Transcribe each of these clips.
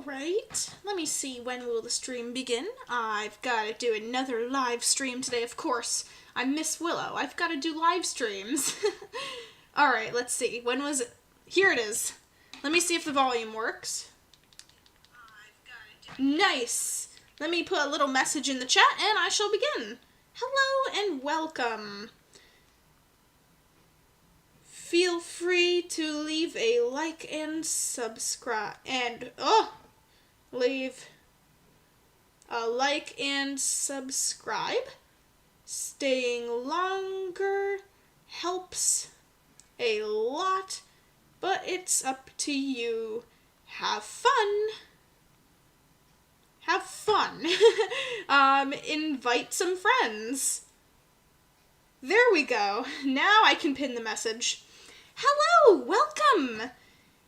Alright, let me see, when will the stream begin? I've got to do another live stream today, of course. I'm Miss Willow. I've got to do live streams. Alright, let's see. When was it? Here it is. Let me see if the volume works. Nice! Let me put a little message in the chat and I shall begin. Hello and welcome. Feel free to leave a like and subscribe. Leave a like and subscribe. Staying longer helps a lot, but it's up to you. Have fun. Have fun. Invite some friends. There we go. Now I can pin the message. Hello, welcome,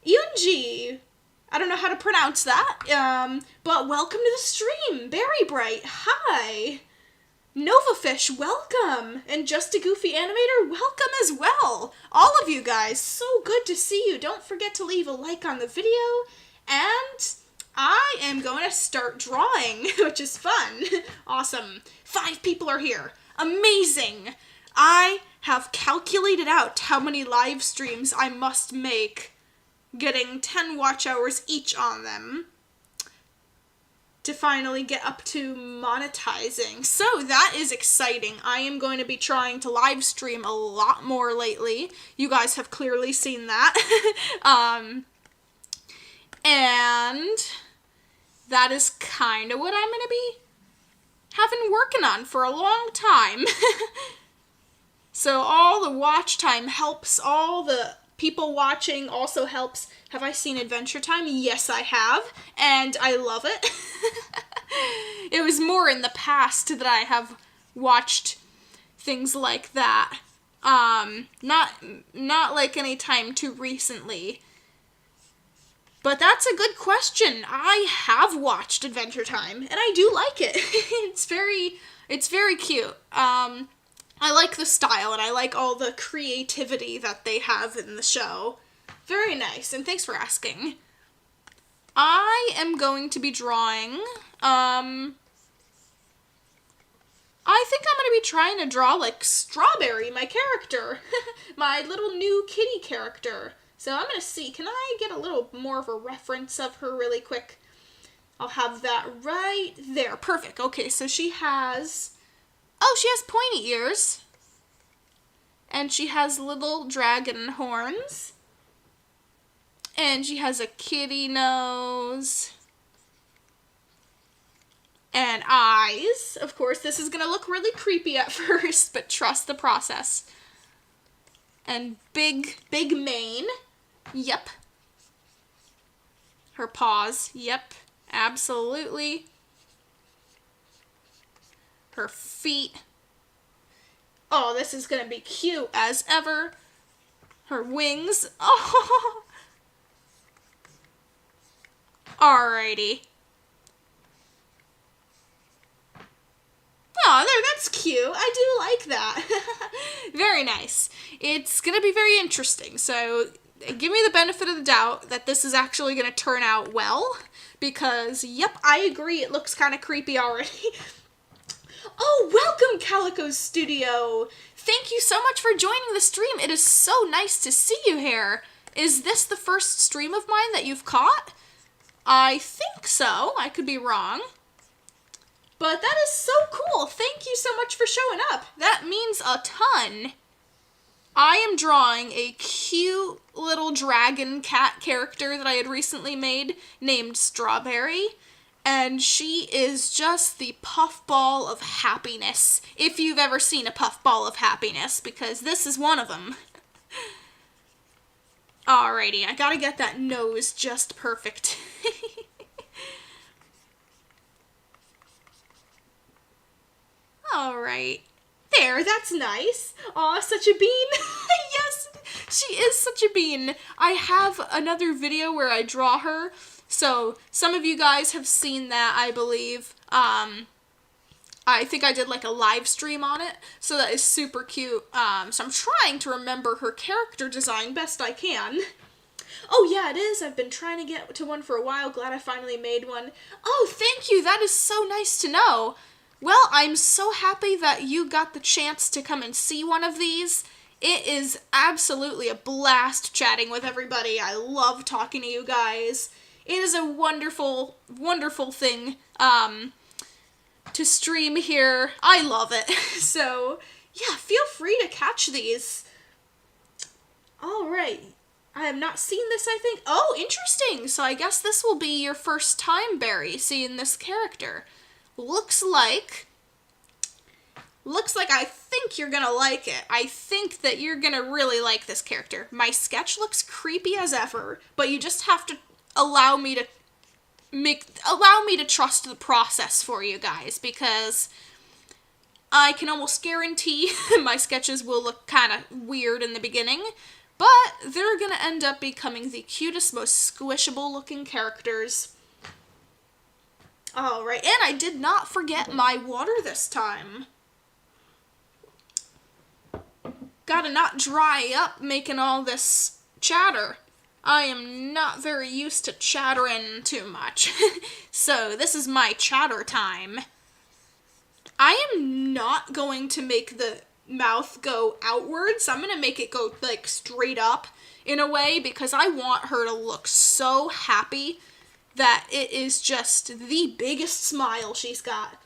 Yunji. I don't know how to pronounce that, but welcome to the stream. Berry Bright, hi. Novafish, welcome. And Just a Goofy Animator, welcome as well. All of you guys, so good to see you. Don't forget to leave a like on the video, and I am going to start drawing, which is fun. Awesome. 5 people are here. Amazing. I have calculated out how many live streams I must make, getting 10 watch hours each on them, to finally get up to monetizing. So that is exciting. I am going to be trying to live stream a lot more lately. You guys have clearly seen that. And that is kind of what I'm going to be working on for a long time. So all the watch time helps, all the people watching also helps. Have I seen Adventure Time? Yes, I have, and I love it. It was more in the past that I have watched things like that. Not like any time too recently. But that's a good question. I have watched Adventure Time, and I do like it. It's very cute. I like the style, and I like all the creativity that they have in the show. Very nice, and thanks for asking. I am going to be drawing, I think I'm going to be trying to draw, like, Strawberry, my character. My little new kitty character. So I'm going to see, can I get a little more of a reference of her really quick? I'll have that right there. Perfect. Okay, so she has pointy ears. And she has little dragon horns. And she has a kitty nose. And eyes. Of course, this is going to look really creepy at first, but trust the process. And big mane. Yep. Her paws. Yep. Absolutely. Her feet. Oh, this is going to be cute as ever. Her wings. Oh. Alrighty. Oh, there, that's cute. I do like that. Very nice. It's going to be very interesting. So give me the benefit of the doubt that this is actually going to turn out well. Because, yep, I agree. It looks kind of creepy already. Oh, welcome, Calico Studio. Thank you so much for joining the stream. It is so nice to see you here. Is this the first stream of mine that you've caught? I think so. I could be wrong. But that is so cool. Thank you so much for showing up. That means a ton. I am drawing a cute little dragon cat character that I had recently made named Strawberry. And she is just the puffball of happiness, if you've ever seen a puffball of happiness, because this is one of them. Alrighty, I gotta get that nose just perfect. Alright. There, that's nice. Aw, such a bean. Yes, she is such a bean. I have another video where I draw her. So, some of you guys have seen that, I believe. I think I did like a live stream on it, so that is super cute. So I'm trying to remember her character design best I can. Oh, yeah, it is. I've been trying to get to one for a while. Glad I finally made one. Oh, thank you. That is so nice to know. Well, I'm so happy that you got the chance to come and see one of these. It is absolutely a blast chatting with everybody. I love talking to you guys. It is a wonderful, wonderful thing to stream here. I love it. So, yeah, feel free to catch these. All right. I have not seen this, I think. Oh, interesting. So I guess this will be your first time, Barry, seeing this character. Looks like I think you're gonna like it. I think that you're gonna really like this character. My sketch looks creepy as ever, but you just have to allow me to trust the process for you guys, because I can almost guarantee my sketches will look kind of weird in the beginning, but they're gonna end up becoming the cutest, most squishable looking characters. Alright, and I did not forget my water this time. Gotta not dry up making all this chatter. I am not very used to chattering too much. So this is my chatter time. I am not going to make the mouth go outwards. I'm going to make it go like straight up in a way, because I want her to look so happy that it is just the biggest smile she's got.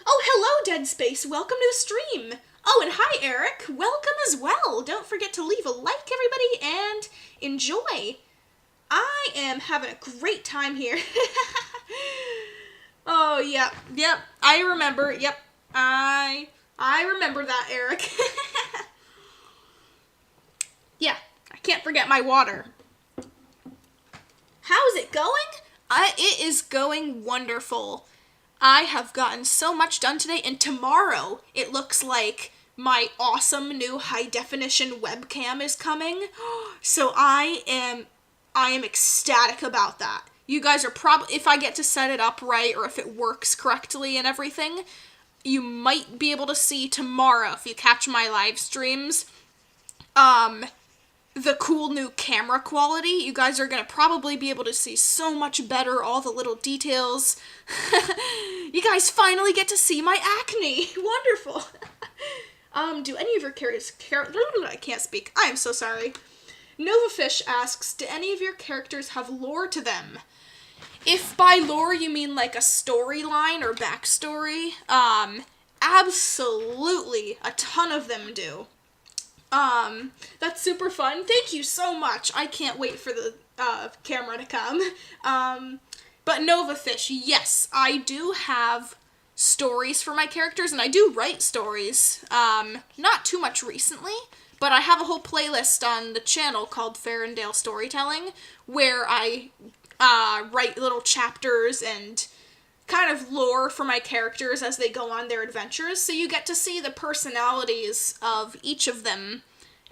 Oh, hello, Dead Space. Welcome to the stream. Oh, and hi, Eric. Welcome as well. Don't forget to leave a like, everybody, and enjoy. I am having a great time here. Oh, yep. I remember. Yep. I remember that, Eric. Yeah, I can't forget my water. How's it going? It is going wonderful. I have gotten so much done today, and tomorrow it looks like my awesome new high-definition webcam is coming. So I am ecstatic about that. You guys are probably, if I get to set it up right, or if it works correctly and everything, you might be able to see tomorrow, if you catch my live streams, the cool new camera quality. You guys are going to probably be able to see so much better all the little details. You guys finally get to see my acne. Wonderful. Do any of your characters... I can't speak. I am so sorry. Novafish asks, do any of your characters have lore to them? If by lore you mean like a storyline or backstory, absolutely a ton of them do. That's super fun. Thank you so much. I can't wait for the camera to come. But Novafish, yes, I do have stories for my characters, and I do write stories. Not too much recently, but I have a whole playlist on the channel called Farendale Storytelling, where I write little chapters and kind of lore for my characters as they go on their adventures, so you get to see the personalities of each of them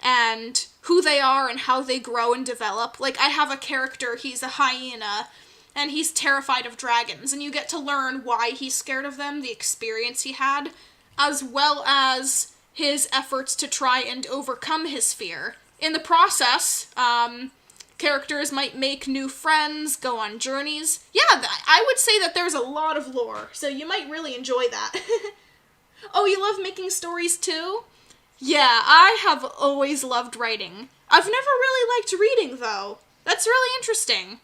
and who they are and how they grow and develop. Like, I have a character, he's a hyena, and he's terrified of dragons, and you get to learn why he's scared of them, the experience he had, as well as his efforts to try and overcome his fear. In the process, characters might make new friends, go on journeys. Yeah, I would say that there's a lot of lore, so you might really enjoy that. Oh, you love making stories too? Yeah, I have always loved writing. I've never really liked reading, though. That's really interesting.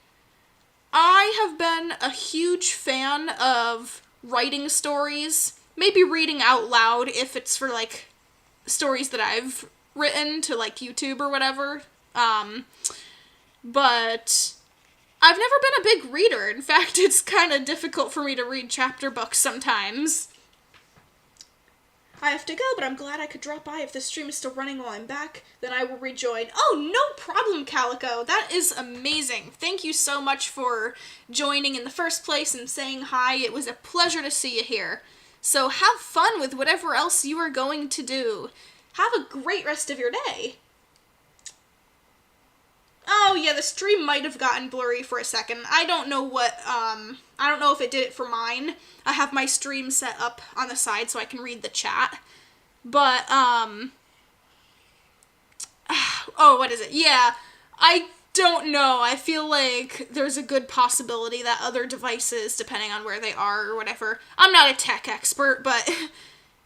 I have been a huge fan of writing stories, maybe reading out loud if it's for, like, stories that I've written to, like, YouTube or whatever. But I've never been a big reader. In fact, it's kind of difficult for me to read chapter books sometimes. I have to go, but I'm glad I could drop by. If the stream is still running while I'm back, then I will rejoin. Oh, no problem, Calico. That is amazing. Thank you so much for joining in the first place and saying hi. It was a pleasure to see you here. So have fun with whatever else you are going to do. Have a great rest of your day. Oh, yeah, the stream might have gotten blurry for a second. I don't know what, I don't know if it did it for mine. I have my stream set up on the side so I can read the chat. But, oh, what is it? Yeah, I don't know. I feel like there's a good possibility that other devices, depending on where they are or whatever, I'm not a tech expert, but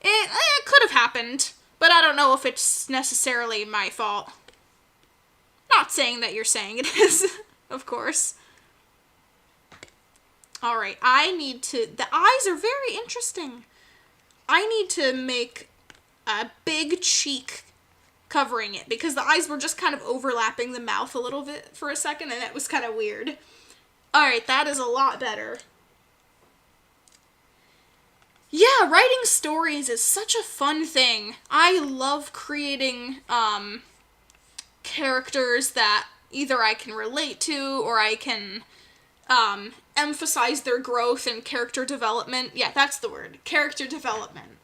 it could have happened. But I don't know if it's necessarily my fault. Not saying that you're saying it is, of course. Alright, the eyes are very interesting. I need to make a big cheek covering it, because the eyes were just kind of overlapping the mouth a little bit for a second, and it was kind of weird. Alright, that is a lot better. Yeah, writing stories is such a fun thing. I love creating, characters that either I can relate to, or I can, emphasize their growth and character development. Yeah, that's the word. Character development.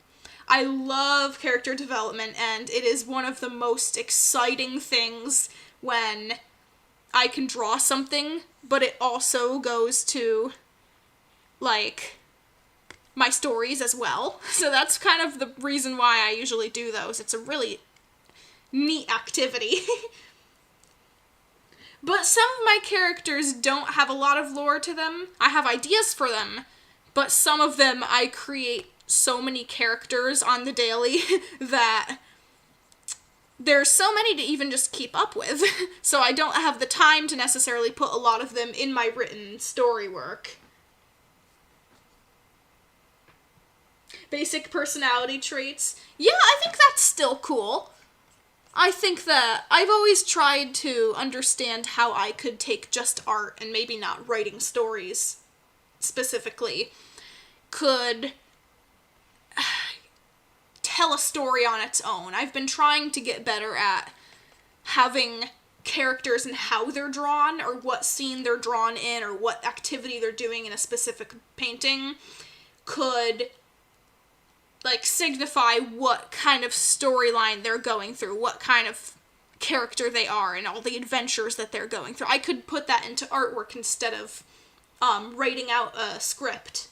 I love character development, and it is one of the most exciting things when I can draw something, but it also goes to, like, my stories as well. So that's kind of the reason why I usually do those. It's a really neat activity. But some of my characters don't have a lot of lore to them. I have ideas for them, but some of them I create so many characters on the daily that there's so many to even just keep up with. So I don't have the time to necessarily put a lot of them in my written story work. Basic personality traits. Yeah, I think that's still cool. I think that I've always tried to understand how I could take just art, and maybe not writing stories specifically, could tell a story on its own. I've been trying to get better at having characters and how they're drawn, or what scene they're drawn in, or what activity they're doing in a specific painting could, like, signify what kind of storyline they're going through, what kind of character they are, and all the adventures that they're going through. I could put that into artwork instead of writing out a script.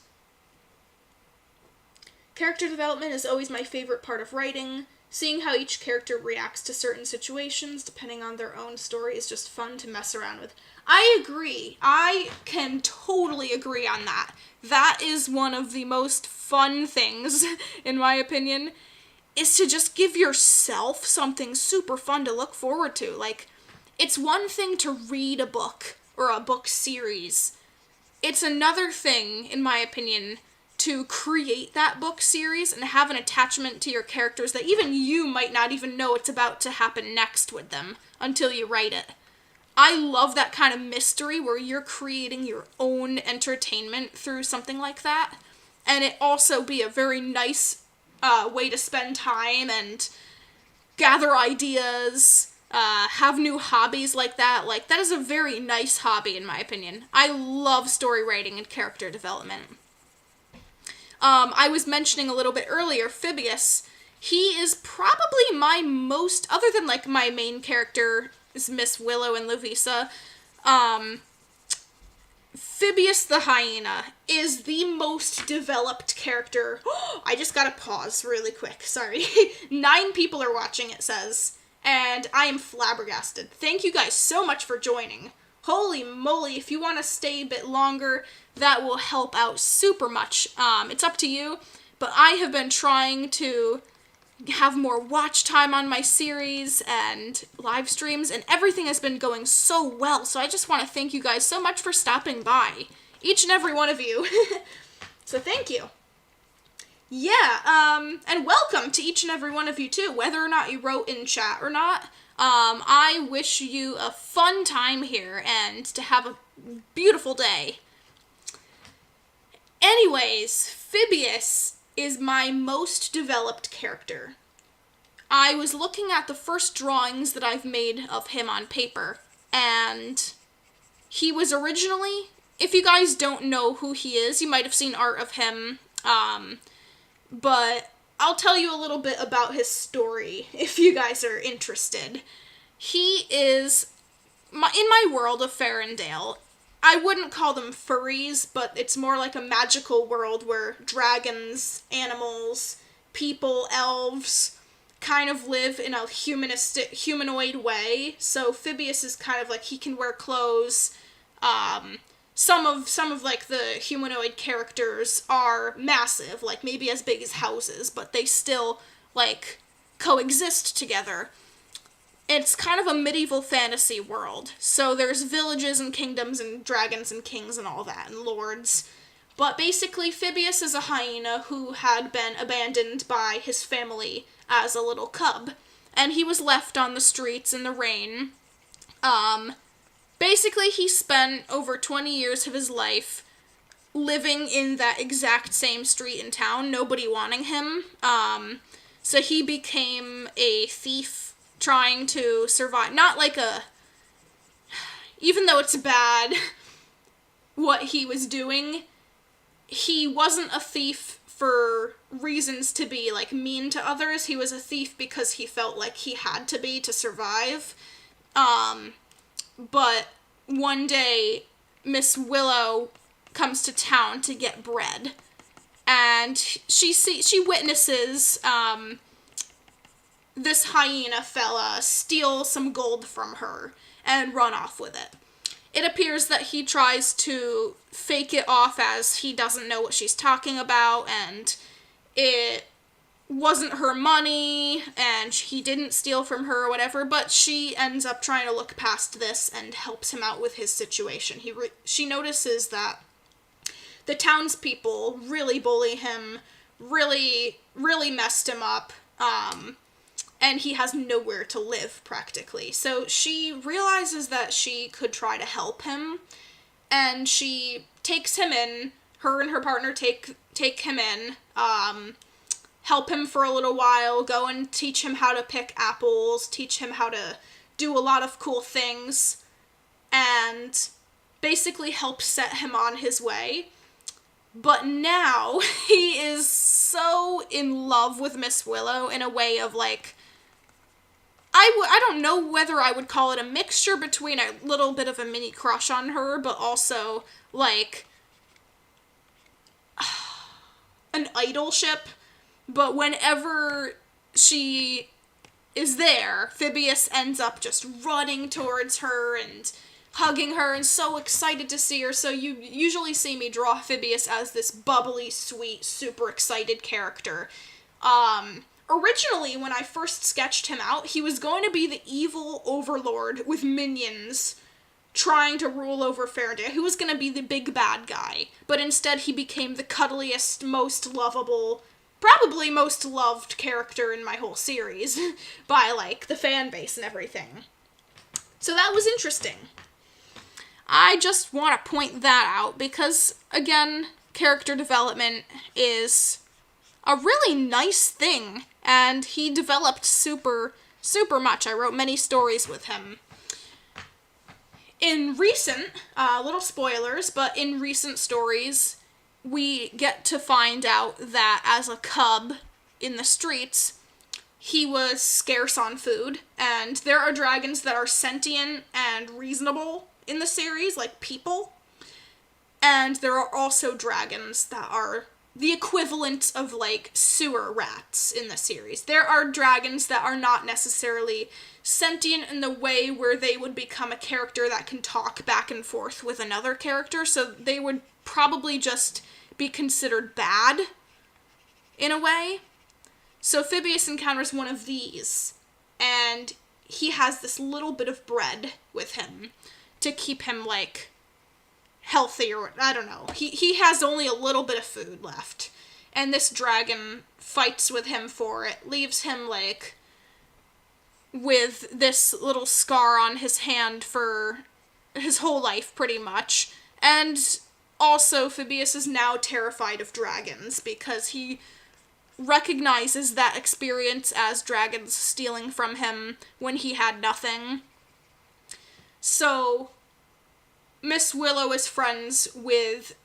Character development is always my favorite part of writing. Seeing how each character reacts to certain situations, depending on their own story, is just fun to mess around with. I agree. I can totally agree on that. That is one of the most fun things, in my opinion, is to just give yourself something super fun to look forward to. Like, it's one thing to read a book, or a book series. It's another thing, in my opinion, to create that book series and have an attachment to your characters that even you might not even know it's about to happen next with them until you write it. I love that kind of mystery where you're creating your own entertainment through something like that. And it also be a very nice way to spend time and gather ideas, have new hobbies like that. Like, that is a very nice hobby, in my opinion. I love story writing and character development. I was mentioning a little bit earlier, Phibius. He is probably my most, other than, like, my main character is Miss Willow and Lovisa, Phibius the hyena is the most developed character. I just gotta pause really quick, sorry. 9 people are watching, it says, and I am flabbergasted. Thank you guys so much for joining. Holy moly, if you want to stay a bit longer, that will help out super much. It's up to you, but I have been trying to have more watch time on my series and live streams, and everything has been going so well, so I just want to thank you guys so much for stopping by. Each and every one of you. So thank you. Yeah, and welcome to each and every one of you too, whether or not you wrote in chat or not. I wish you a fun time here and to have a beautiful day. Anyways, Phibius is my most developed character. I was looking at the first drawings that I've made of him on paper, and he was originally, if you guys don't know who he is, you might have seen art of him, but I'll tell you a little bit about his story if you guys are interested. He is, in my world of Farendale, I wouldn't call them furries, but it's more like a magical world where dragons, animals, people, elves, kind of live in a humanoid way. So Phibius is kind of like, he can wear clothes. Some of like the humanoid characters are massive, like maybe as big as houses, but they still like coexist together. It's kind of a medieval fantasy world. So there's villages and kingdoms and dragons and kings and all that, and lords. But basically, Phibius is a hyena who had been abandoned by his family as a little cub. And he was left on the streets in the rain. Basically, he spent over 20 years of his life living in that exact same street in town, nobody wanting him. So he became a thief trying to survive. Not like even though it's bad what he was doing, he wasn't a thief for reasons to be, like, mean to others. He was a thief because he felt like he had to be to survive. But one day, Miss Willow comes to town to get bread. And she witnesses, this hyena fella steal some gold from her and run off with it. It appears that he tries to fake it off as he doesn't know what she's talking about, and it wasn't her money, and he didn't steal from her or whatever, but she ends up trying to look past this and helps him out with his situation. She notices that the townspeople really bully him, really messed him up, and he has nowhere to live, practically. So she realizes that she could try to help him, and she takes him in. Her and her partner take him in, help him for a little while, go and teach him how to pick apples, teach him how to do a lot of cool things, and basically help set him on his way. But now, he is so in love with Miss Willow in a way of, like, I don't know whether I would call it a mixture between a little bit of a mini crush on her, but also, like, an idolship. But whenever she is there, Phibius ends up just running towards her and hugging her and so excited to see her. So you usually see me draw Phibius as this bubbly, sweet, super excited character. Originally, when I first sketched him out, he was going to be the evil overlord with minions trying to rule over Faraday, who was going to be the big bad guy. But instead, he became the cuddliest, most lovable, probably most loved character in my whole series by, like, the fan base and everything. So that was interesting. I just want to point that out because, again, character development is a really nice thing, and he developed super much. I wrote many stories with him. In recent, little spoilers, but in recent stories, we get to find out that as a cub in the streets, he was scarce on food, and there are dragons that are sentient and reasonable in the series, like people, and there are also dragons that are the equivalent of, like, sewer rats in the series. There are dragons that are not necessarily sentient in the way where they would become a character that can talk back and forth with another character, so they would probably just be considered bad, in a way. So Phibius encounters one of these, and he has this little bit of bread with him to keep him, like, healthy, or I don't know. He has only a little bit of food left, and this dragon fights with him for it, leaves him, like, with this little scar on his hand for his whole life, pretty much. And also, Phibius is now terrified of dragons, because he recognizes that experience as dragons stealing from him when he had nothing. So Miss Willow is friends with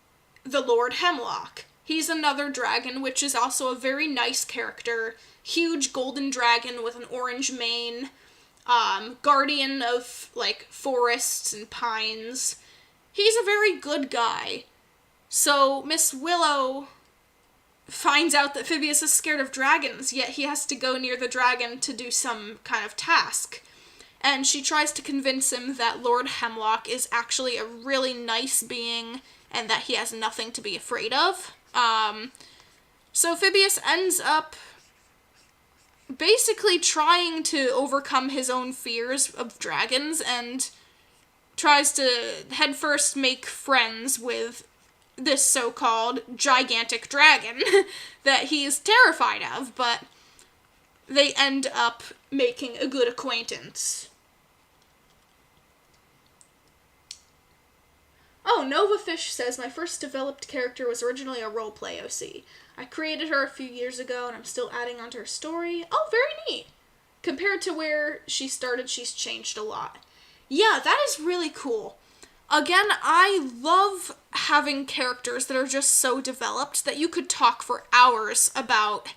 the Lord Hemlock. He's another dragon, which is also a very nice character. Huge golden dragon with an orange mane. Guardian of, like, forests and pines. He's a very good guy. So Miss Willow finds out that Phibius is scared of dragons, yet he has to go near the dragon to do some kind of task. And she tries to convince him that Lord Hemlock is actually a really nice being and that he has nothing to be afraid of. So Phibius ends up basically trying to overcome his own fears of dragons and tries to headfirst make friends with this so-called gigantic dragon that he's terrified of, but they end up making a good acquaintance. Oh, Novafish says, my first developed character was originally a roleplay OC. I created her a few years ago, and I'm still adding onto her story. Oh, very neat. Compared to where she started, she's changed a lot. Yeah, that is really cool. Again, I love having characters that are just so developed that you could talk for hours about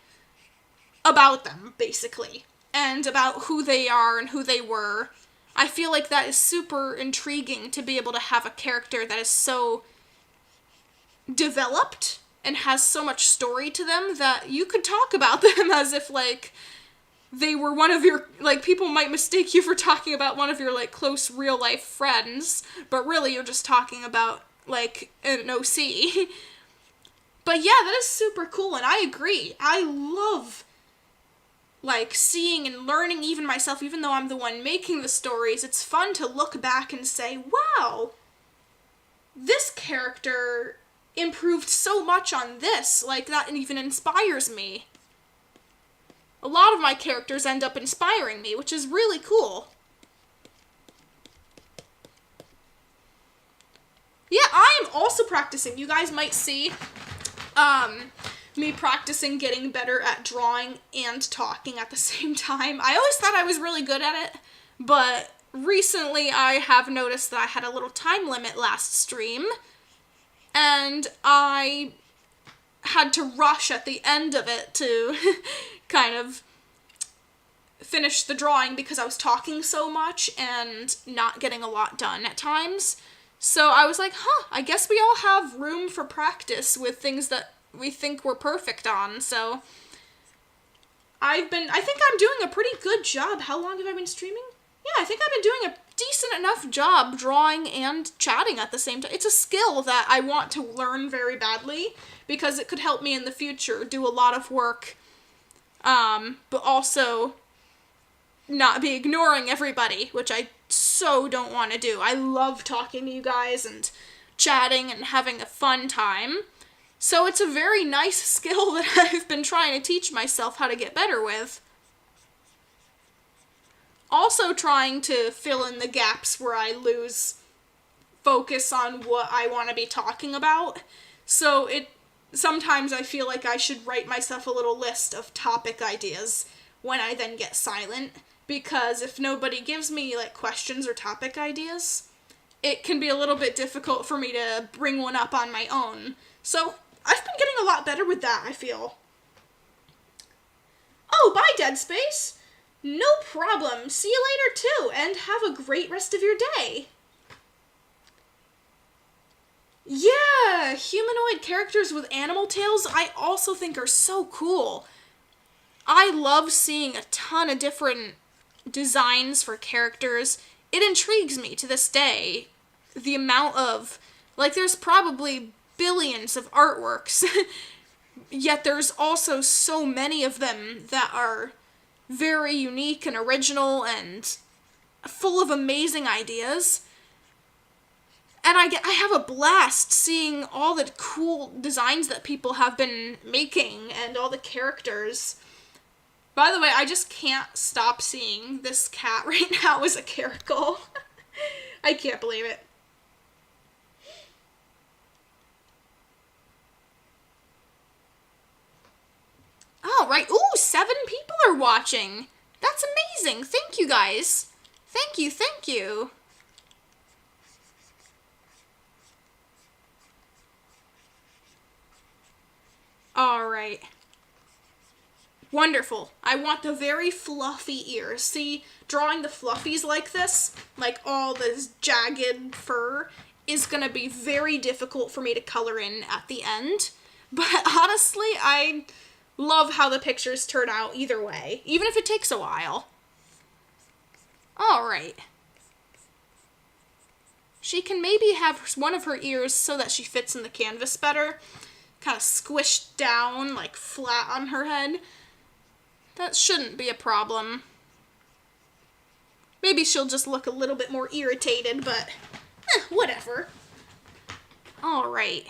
them, basically, and about who they are and who they were. I feel like that is super intriguing to be able to have a character that is so developed and has so much story to them that you could talk about them as if, like, they were one of your, like, people might mistake you for talking about one of your, like, close real-life friends, but really you're just talking about, like, an OC. But yeah, that is super cool, and I agree. I love, like, seeing and learning even myself, even though I'm the one making the stories. It's fun to look back and say, wow, this character improved so much on this. Like, that even inspires me. A lot of my characters end up inspiring me, which is really cool. Yeah, I am also practicing. You guys might see me practicing getting better at drawing and talking at the same time. I always thought I was really good at it, but recently I have noticed that I had a little time limit last stream, and I had to rush at the end of it to kind of finish the drawing because I was talking so much and not getting a lot done at times. So I was like, I guess we all have room for practice with things that we think we're perfect on. So I think I'm doing a pretty good job. How long have I been streaming? Yeah, I think I've been doing a decent enough job drawing and chatting at the same time. It's a skill that I want to learn very badly because it could help me in the future do a lot of work, but also not be ignoring everybody, which I so don't want to do. I love talking to you guys and chatting and having a fun time. So it's a very nice skill that I've been trying to teach myself how to get better with. Also trying to fill in the gaps where I lose focus on what I want to be talking about. So sometimes I feel like I should write myself a little list of topic ideas when I then get silent, because if nobody gives me, like, questions or topic ideas, it can be a little bit difficult for me to bring one up on my own. So I've been getting a lot better with that, I feel. Oh, bye, Dead Space. No problem. See you later, too, and have a great rest of your day. Yeah, humanoid characters with animal tails I also think are so cool. I love seeing a ton of different designs for characters. It intrigues me to this day. The amount of, like, there's probably billions of artworks, yet there's also so many of them that are very unique and original and full of amazing ideas. And I have a blast seeing all the cool designs that people have been making and all the characters. By the way, I just can't stop seeing this cat right now as a caracal. I can't believe it. Oh, right. Ooh, 7 people are watching. That's amazing. Thank you, guys. Thank you, thank you. All right. Wonderful. I want the very fluffy ears. See, drawing the fluffies like this, like all this jagged fur, is going to be very difficult for me to color in at the end. But honestly, I love how the pictures turn out either way, even if it takes a while. Alright. She can maybe have one of her ears so that she fits in the canvas better. Kind of squished down, like flat on her head. That shouldn't be a problem. Maybe she'll just look a little bit more irritated, but whatever. Alright.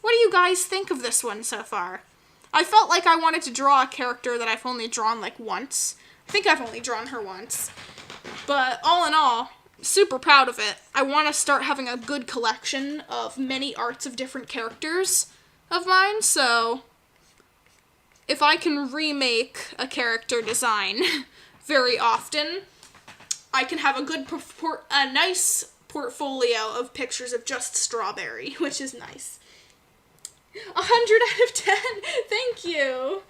What do you guys think of this one so far? I felt like I wanted to draw a character that I've only drawn like once. I think I've only drawn her once. But all in all, super proud of it. I want to start having a good collection of many arts of different characters of mine, so if I can remake a character design very often, I can have a nice portfolio of pictures of just Strawberry, which is nice. 100 out of 10. Thank you.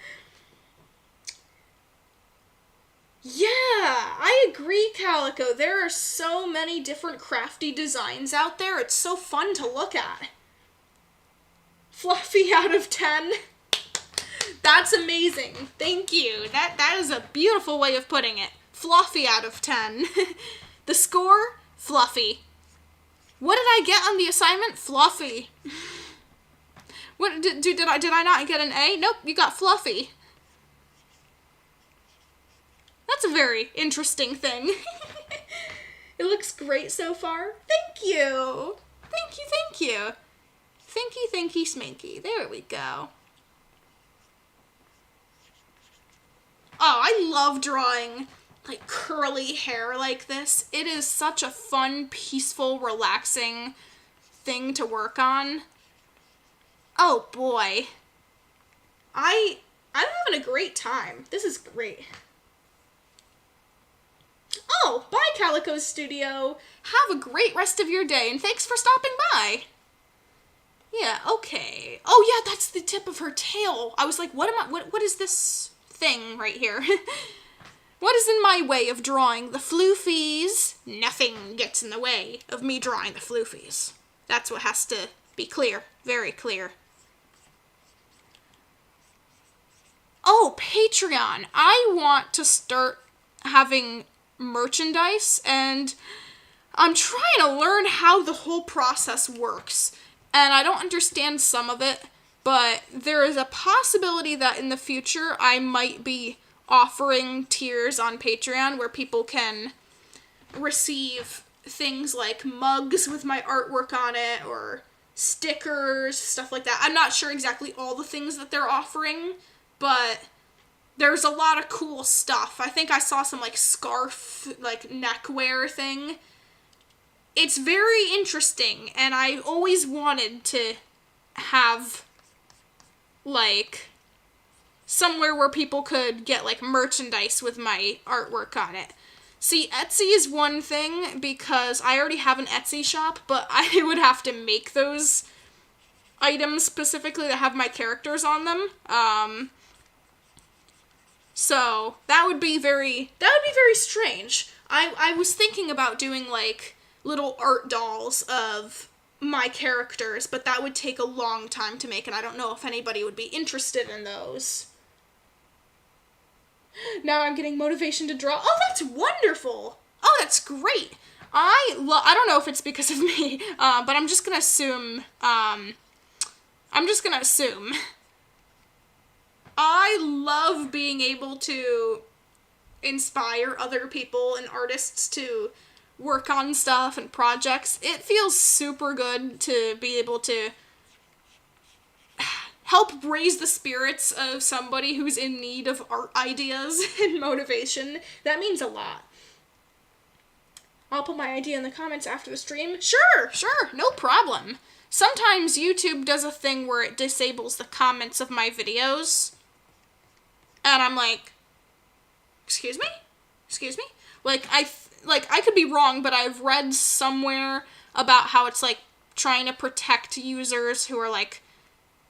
Yeah, I agree, Calico. There are so many different crafty designs out there. It's so fun to look at. Fluffy out of 10. That's amazing. Thank you. That is a beautiful way of putting it. Fluffy out of 10. The score? Fluffy. What did I get on the assignment? Fluffy. What did I not get an A? Nope, you got fluffy. That's a very interesting thing. It looks great so far. Thank you. Thank you, thank you. Thanky, sminky. There we go. Oh, I love drawing like curly hair like this. It is such a fun, peaceful, relaxing thing to work on. Oh boy. I'm having a great time. This is great. Oh, bye Calico's Studio. Have a great rest of your day and thanks for stopping by. Yeah, okay. Oh yeah, that's the tip of her tail. I was like, what is this thing right here? What is in my way of drawing the floofies? Nothing gets in the way of me drawing the floofies. That's what has to be clear. Very clear. Oh, Patreon. I want to start having merchandise, and I'm trying to learn how the whole process works. And I don't understand some of it, but there is a possibility that in the future I might be offering tiers on Patreon where people can receive things like mugs with my artwork on it, or stickers, stuff like that. I'm not sure exactly all the things that they're offering, but there's a lot of cool stuff. I think I saw some like scarf, like neckwear thing. It's very interesting, and I always wanted to have like somewhere where people could get like merchandise with my artwork on it. See, Etsy is one thing because I already have an Etsy shop, but I would have to make those items specifically that have my characters on them. So that would be very strange. I was thinking about doing like little art dolls of my characters, but that would take a long time to make, and I don't know if anybody would be interested in those. Now I'm getting motivation to draw. Oh, that's wonderful. Oh, that's great. I don't know if it's because of me, but I'm just gonna assume, I love being able to inspire other people and artists to work on stuff and projects. It feels super good to be able to help raise the spirits of somebody who's in need of art ideas and motivation. That means a lot. I'll put my idea in the comments after the stream. Sure, no problem. Sometimes YouTube does a thing where it disables the comments of my videos. And I'm like, excuse me? Like, I could be wrong, but I've read somewhere about how it's, like, trying to protect users who are, like,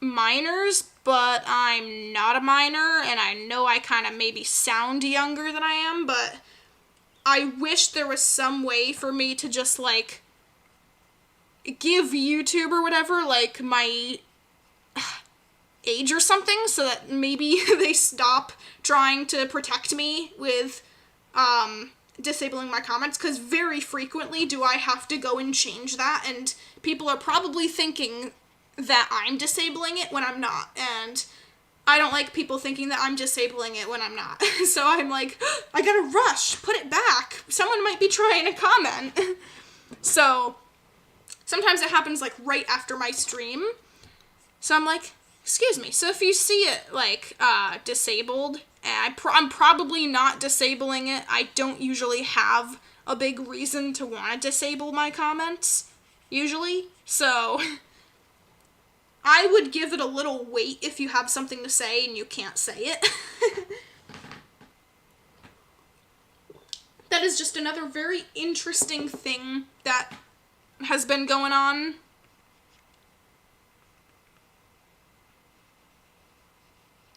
minors, but I'm not a minor, and I know I kind of maybe sound younger than I am, but I wish there was some way for me to just, like, give YouTube or whatever, like, my age or something, so that maybe they stop trying to protect me with disabling my comments, because very frequently do I have to go and change that, and people are probably thinking that I'm disabling it when I'm not, and I don't like people thinking that I'm disabling it when I'm not. So I'm like, I gotta rush, put it back. Someone might be trying to comment. So sometimes it happens like right after my stream. So I'm like, excuse me. So if you see it like disabled, I'm probably not disabling it. I don't usually have a big reason to want to disable my comments, usually. So I would give it a little weight if you have something to say and you can't say it. That is just another very interesting thing that has been going on.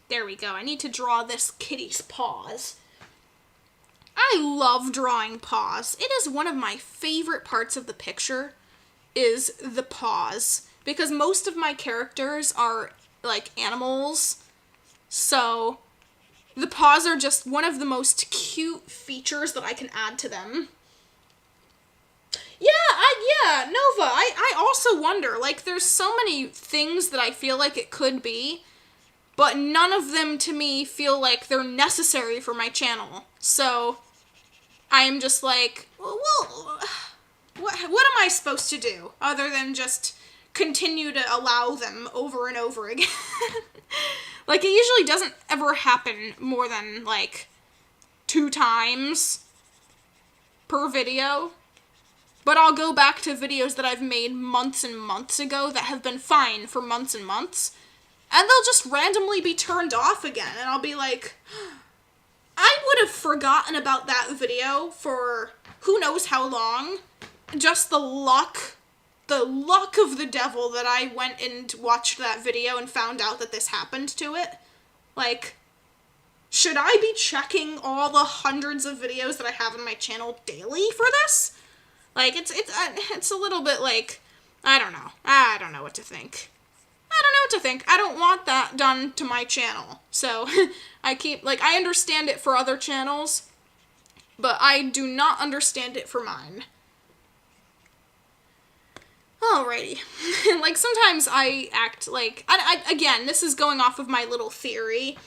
There we go. I need to draw this kitty's paws. I love drawing paws. It is one of my favorite parts of the picture, is the paws. Because most of my characters are, like, animals. So the paws are just one of the most cute features that I can add to them. Yeah, Nova, I also wonder, like, there's so many things that I feel like it could be, but none of them to me feel like they're necessary for my channel. So I am just like, well, what am I supposed to do other than just continue to allow them over and over again? Like, it usually doesn't ever happen more than, like, 2 times per video. But I'll go back to videos that I've made months and months ago that have been fine for months and months, and they'll just randomly be turned off again, and I'll be like, I would have forgotten about that video for who knows how long. Just the luck of the devil that I went and watched that video and found out that this happened to it. Like, should I be checking all the hundreds of videos that I have on my channel daily for this? Like, it's a little bit like, I don't know what to think. I don't want that done to my channel. So I understand it for other channels, but I do not understand it for mine. Alrighty. Like, sometimes I act like, again, this is going off of my little theory.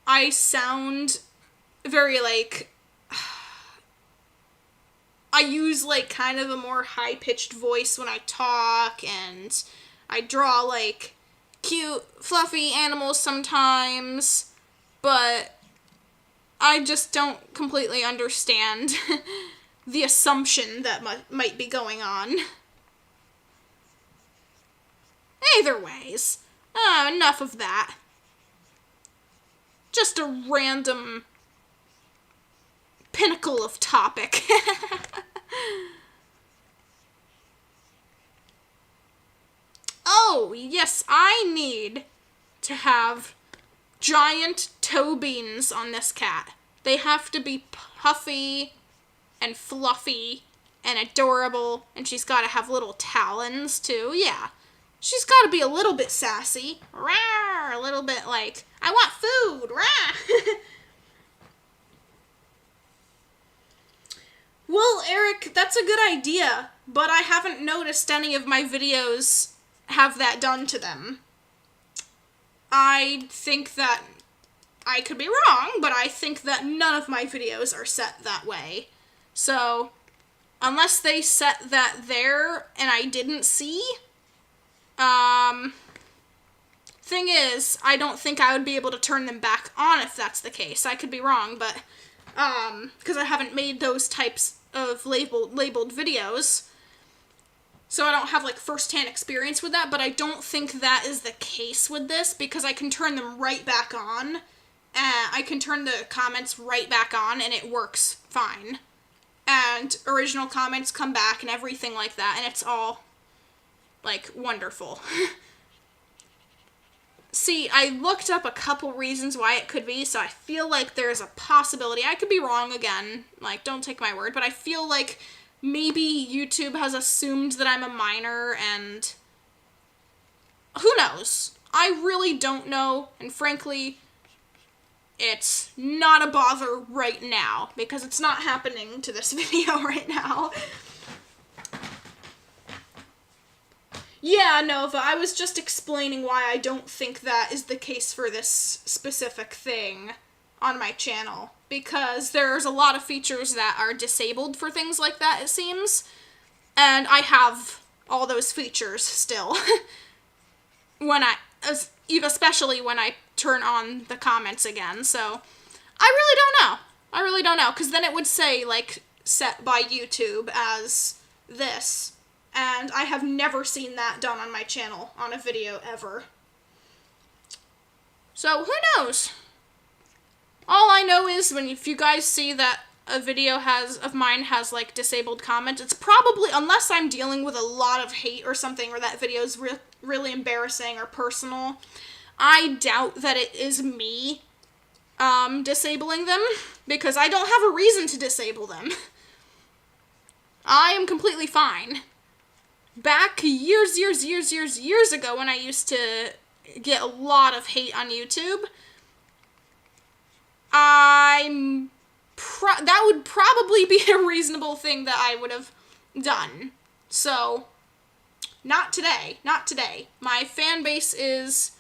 I sound very, like, I use, like, kind of a more high-pitched voice when I talk, and I draw, like, cute, fluffy animals sometimes, but I just don't completely understand the assumption that might be going on. Either ways, enough of that. Just a random pinnacle of topic. Oh, yes, I need to have giant toe beans on this cat. They have to be puffy and fluffy and adorable, and she's got to have little talons, too. Yeah, she's got to be a little bit sassy. Rawr, a little bit like, I want food. Rawr. Well, Eric, that's a good idea, but I haven't noticed any of my videos have that done to them. I think that, I could be wrong, but I think that none of my videos are set that way. So, unless they set that there and I didn't see, thing is, I don't think I would be able to turn them back on if that's the case. I could be wrong, but, because I haven't made those types of labeled videos, so I don't have, like, first-hand experience with that, but I don't think that is the case with this, because I can turn them right back on, I can turn the comments right back on, and it works fine, and original comments come back and everything like that, and it's all, like, wonderful. See, I looked up a couple reasons why it could be, so I feel like there's a possibility. I could be wrong again, like, don't take my word, but I feel like maybe YouTube has assumed that I'm a minor, and who knows? I really don't know, and frankly, it's not a bother right now, because it's not happening to this video right now. Yeah, Nova, I was just explaining why I don't think that is the case for this specific thing on my channel. Because there's a lot of features that are disabled for things like that, it seems. And I have all those features still. Especially when I turn on the comments again, so I really don't know, because then it would say, like, set by YouTube as this, and I have never seen that done on my channel on a video ever. So, who knows? All I know is if you guys see that a video of mine has, like, disabled comments, it's probably, unless I'm dealing with a lot of hate or something, or that video is really embarrassing or personal, I doubt that it is me disabling them, because I don't have a reason to disable them. I am completely fine. Back years ago, when I used to get a lot of hate on YouTube, that would probably be a reasonable thing that I would have done. So, not today. Not today. My fan base is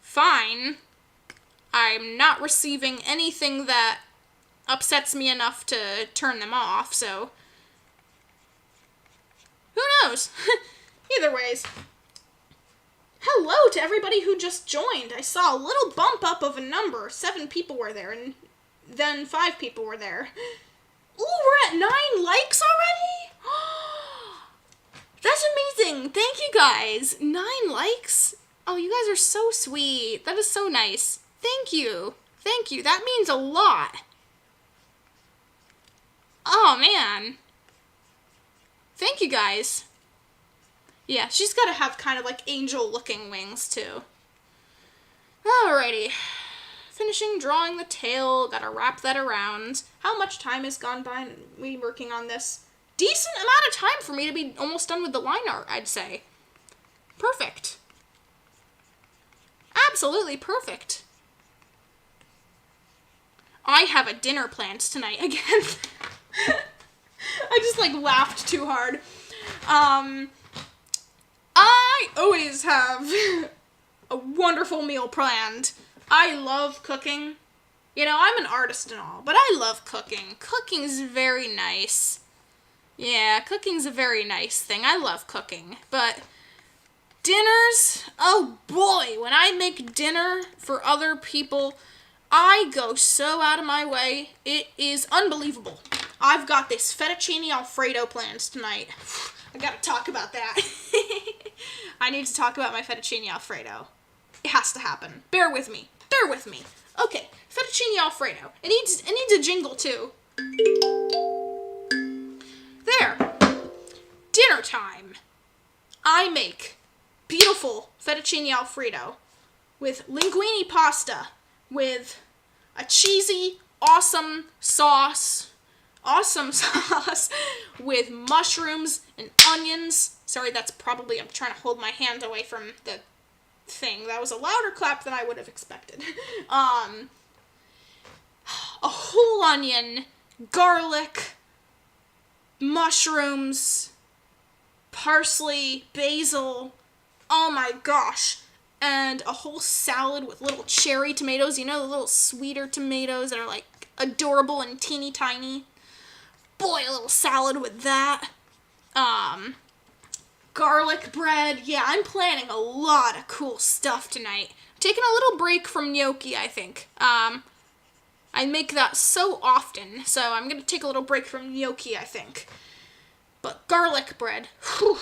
fine. I'm not receiving anything that upsets me enough to turn them off, so who knows? Either ways. Hello to everybody who just joined. I saw a little bump up of a number. 7 people were there, and then 5 people were there. Ooh, we're at 9 likes already? That's amazing. Thank you guys. 9 likes? Oh, you guys are so sweet. That is so nice. Thank you. Thank you. That means a lot. Oh, man. Thank you, guys. Yeah, she's got to have kind of like angel-looking wings, too. Alrighty. Finishing drawing the tail. Gotta wrap that around. How much time has gone by me working on this? Decent amount of time for me to be almost done with the line art, I'd say. Perfect. Absolutely perfect. I have a dinner planned tonight again. I just, like, laughed too hard. I always have a wonderful meal planned. I love cooking. You know, I'm an artist and all, but I love cooking. Cooking's very nice. Yeah, cooking's a very nice thing. I love cooking, but dinners, oh boy, when I make dinner for other people, I go so out of my way. It is unbelievable. I've got this fettuccine alfredo planned tonight. I gotta talk about that. I need to talk about my fettuccine alfredo. It has to happen. Bear with me. Bear with me. Okay, fettuccine alfredo. It needs a jingle too. There. Dinner time. I make beautiful fettuccine alfredo with linguine pasta with a cheesy, awesome sauce with mushrooms and onions. Sorry, that's probably, I'm trying to hold my hand away from the thing. That was a louder clap than I would have expected. A whole onion, garlic, mushrooms, parsley, basil, oh my gosh, and a whole salad with little cherry tomatoes, you know, the little sweeter tomatoes that are like adorable and teeny tiny. Boy, a little salad with that. Garlic bread. Yeah, I'm planning a lot of cool stuff tonight. I'm taking a little break from gnocchi, I think. I make that so often, so I'm gonna take a little break from gnocchi, I think. But garlic bread, whew,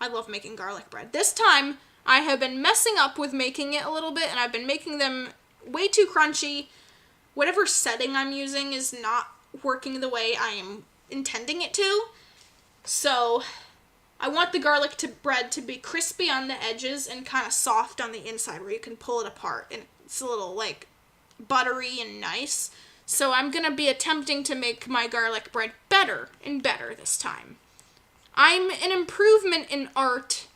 I love making garlic bread. This time, I have been messing up with making it a little bit, and I've been making them way too crunchy. Whatever setting I'm using is not working the way I am intending it to. So, I want the garlic bread to be crispy on the edges and kind of soft on the inside where you can pull it apart. And it's a little, like, buttery and nice. So I'm going to be attempting to make my garlic bread better and better this time. I'm an improvement in art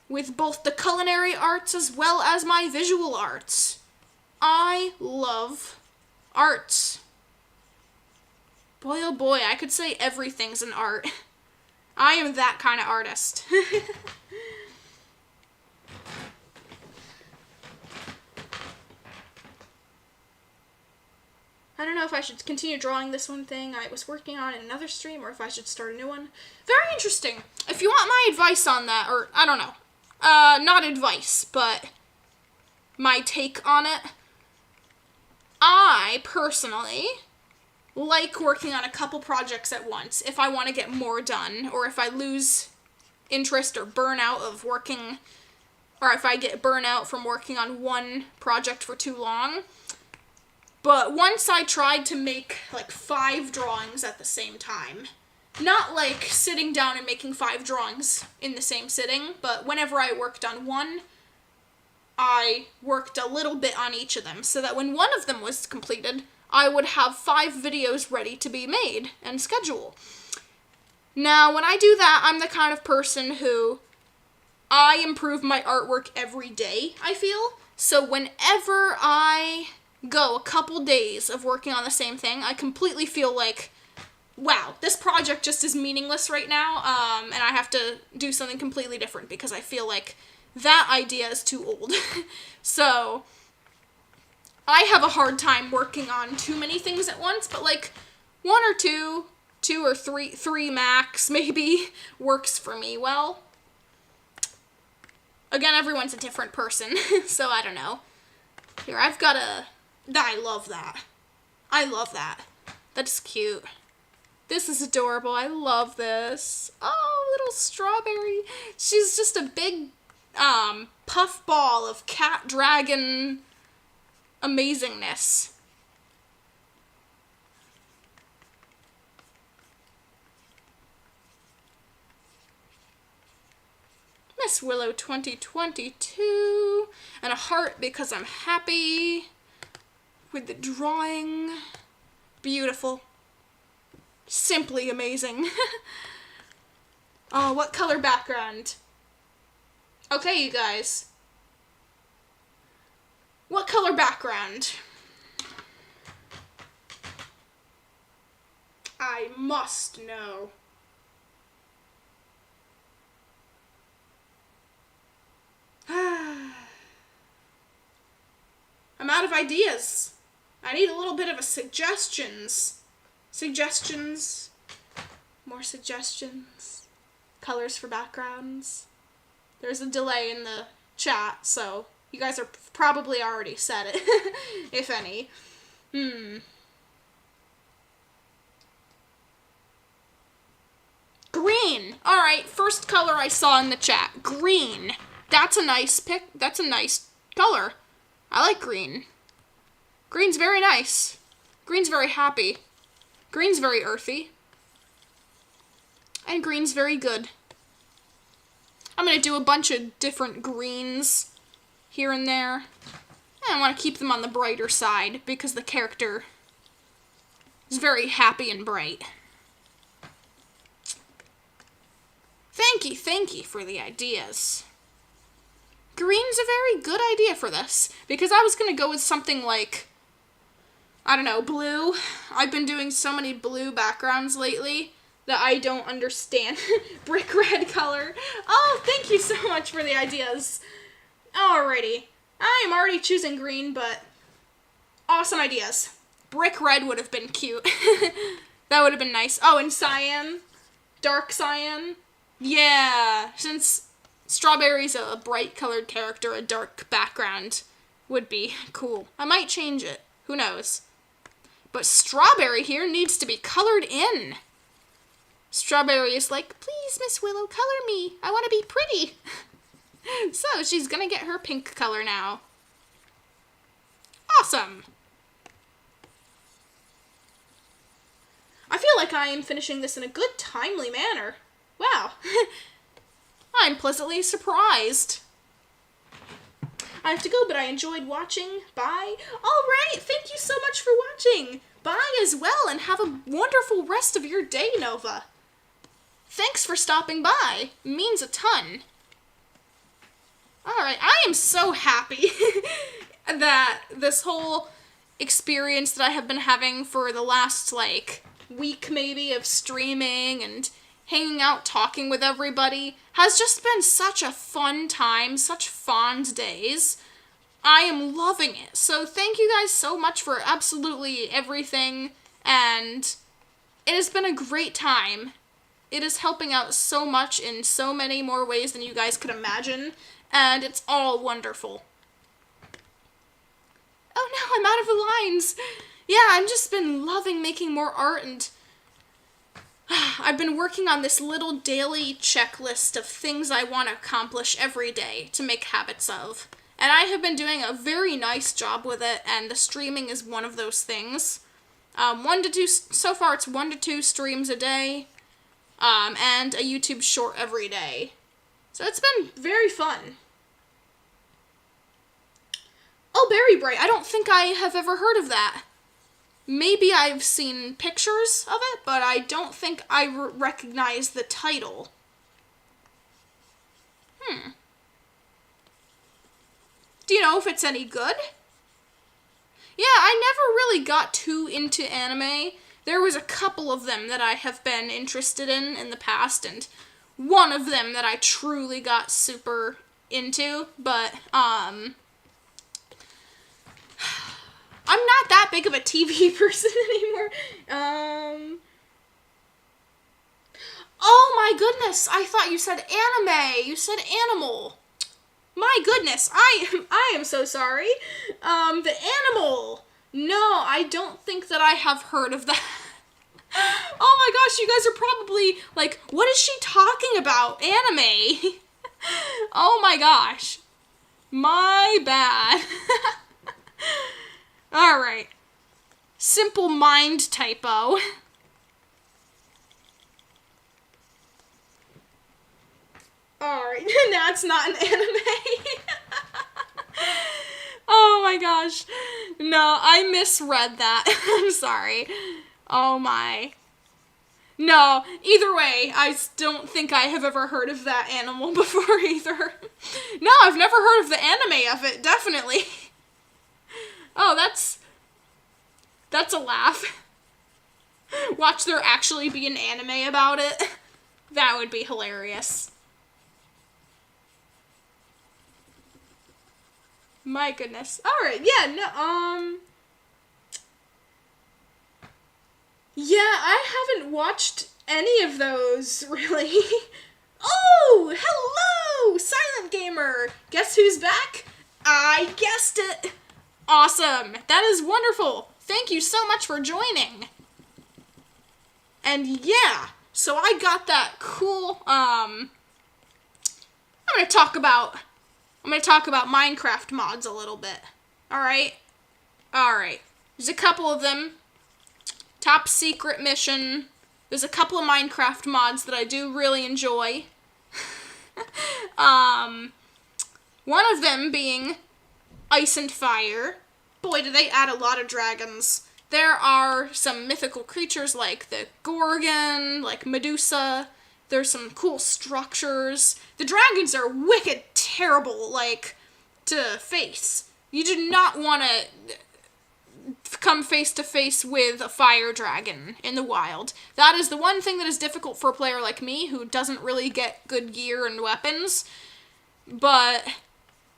with both the culinary arts as well as my visual arts. I love arts. Boy, oh boy, I could say everything's an art. I am that kind of artist. I don't know if I should continue drawing this one thing I was working on in another stream, or if I should start a new one. Very interesting. If you want my advice on that, or I don't know, not advice, but my take on it, I personally like working on a couple projects at once if I want to get more done, or if I lose interest or burnout of working, or if I get burnout from working on one project for too long. But once I tried to make like 5 drawings at the same time. Not like sitting down and making 5 drawings in the same sitting, but whenever I worked on one, I worked a little bit on each of them, so that when one of them was completed, I would have 5 videos ready to be made and schedule. Now, when I do that, I'm the kind of person who I improve my artwork every day, I feel. So whenever I go a couple days of working on the same thing, I completely feel like, wow, this project just is meaningless right now, and I have to do something completely different because I feel like that idea is too old. So I have a hard time working on too many things at once, but like 1 or 2 or 3 max maybe works for me well. Again, everyone's a different person, so I don't know. Here, I've got a... I love that. I love that. That's cute. This is adorable. I love this. Oh, little strawberry. She's just a big, puff ball of cat dragon amazingness. Miss Willow 2022. And a heart because I'm happy with the drawing. Beautiful. Simply amazing. Oh, what color background? Okay, you guys. What color background? I must know. I'm out of ideas. I need a little bit of a suggestions. Suggestions. More suggestions. Colors for backgrounds. There's a delay in the chat, so you guys are probably already said it, if any. Green. All right, first color I saw in the chat. Green. That's a nice pick. That's a nice color. I like green. Green's very nice. Green's very happy. Green's very earthy. And green's very good. I'm going to do a bunch of different greens here and there. And I want to keep them on the brighter side because the character is very happy and bright. Thank you for the ideas. Green's a very good idea for this, because I was going to go with something like, I don't know, blue. I've been doing so many blue backgrounds lately that I don't understand. Brick red color. Oh, thank you so much for the ideas. Alrighty. I am already choosing green, but awesome ideas. Brick red would have been cute. That would have been nice. Oh, and cyan. Dark cyan. Yeah, since Strawberry's a bright colored character, a dark background would be cool. I might change it. Who knows? But Strawberry here needs to be colored in. Strawberry is like, please, Miss Willow, color me. I want to be pretty. So she's gonna get her pink color now. Awesome. I feel like I am finishing this in a good, timely manner. Wow. I'm pleasantly surprised. I have to go, but I enjoyed watching. Bye. All right, thank you so much for watching. Bye as well, and have a wonderful rest of your day, Nova. Thanks for stopping by. It means a ton. I am so happy that this whole experience that I have been having for the last, like, week maybe of streaming and hanging out, talking with everybody, has just been such a fun time, such fond days. I am loving it. So thank you guys so much for absolutely everything, and it has been a great time. It is helping out so much in so many more ways than you guys could imagine, and it's all wonderful. Oh no, I'm out of the lines. Yeah, I've just been loving making more art, and I've been working on this little daily checklist of things I want to accomplish every day to make habits of. And I have been doing a very nice job with it, and the streaming is one of those things. So far it's 1 to 2 streams a day, and a YouTube short every day. So it's been very fun. Oh, Berry Bright, I don't think I have ever heard of that. Maybe I've seen pictures of it, but I don't think I recognize the title. Do you know if it's any good? Yeah, I never really got too into anime. There was a couple of them that I have been interested in the past, and one of them that I truly got super into, but, I'm not that big of a TV person anymore. Oh my goodness, I thought you said anime. You said animal. My goodness, I am so sorry. The animal. No, I don't think that I have heard of that. Oh my gosh, you guys are probably like, what is she talking about? Anime. Oh my gosh. My bad. Alright. Simple mind typo. Alright, now it's not an anime. Oh my gosh. No, I misread that. I'm sorry. Oh my. No, either way, I don't think I have ever heard of that animal before either. No, I've never heard of the anime of it, definitely. Oh, that's a laugh. Watch there actually be an anime about it. That would be hilarious. My goodness. Alright, yeah, no, yeah, I haven't watched any of those, really. Oh, hello, Silent Gamer. Guess who's back? I guessed it. Awesome. That is wonderful. Thank you so much for joining. And yeah, so I got that cool, I'm gonna talk about Minecraft mods a little bit. Alright? Alright. There's a couple of them. Top secret mission. There's a couple of Minecraft mods that I do really enjoy. One of them being Ice and Fire. Boy, do they add a lot of dragons. There are some mythical creatures like the Gorgon, like Medusa. There's some cool structures. The dragons are wicked terrible, like, to face. You do not want to come face to face with a fire dragon in the wild. That is the one thing that is difficult for a player like me who doesn't really get good gear and weapons. But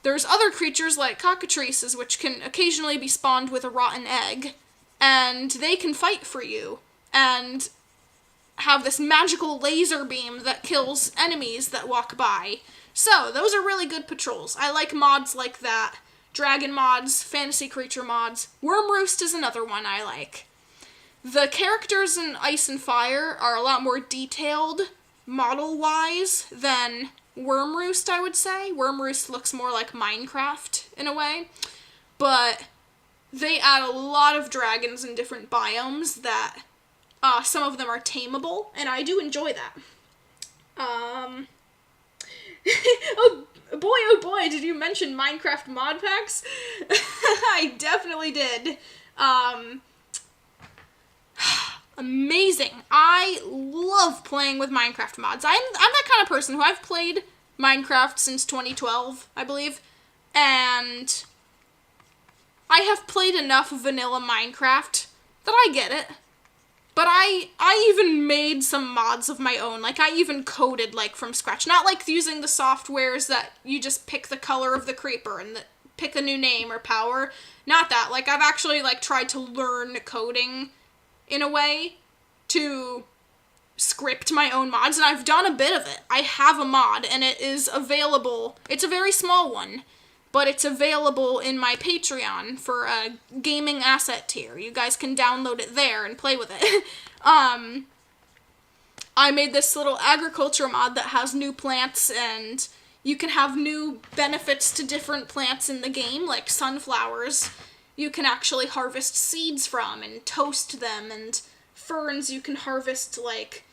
there's other creatures like cockatrices which can occasionally be spawned with a rotten egg, and they can fight for you and have this magical laser beam that kills enemies that walk by. So, those are really good patrols. I like mods like that. Dragon mods, fantasy creature mods. Worm Roost is another one I like. The characters in Ice and Fire are a lot more detailed, model-wise, than Worm Roost, I would say. Worm Roost looks more like Minecraft, in a way. But they add a lot of dragons in different biomes that some of them are tameable, and I do enjoy that. Oh boy, did you mention Minecraft mod packs? I definitely did. Amazing. I love playing with Minecraft mods. I'm that kind of person who I've played Minecraft since 2012, I believe. and I have played enough vanilla Minecraft that I get it. But I even made some mods of my own. Like, I even coded, like, from scratch. Not like using the softwares that you just pick the color of the creeper and pick a new name or power. Not that. Like, I've actually, like, tried to learn coding in a way to script my own mods, and I've done a bit of it. I have a mod, and it is available. It's a very small one, but it's available in my Patreon for a gaming asset tier. You guys can download it there and play with it. I made this little agriculture mod that has new plants, and you can have new benefits to different plants in the game, like sunflowers. You can actually harvest seeds from and toast them, and ferns you can harvest, like,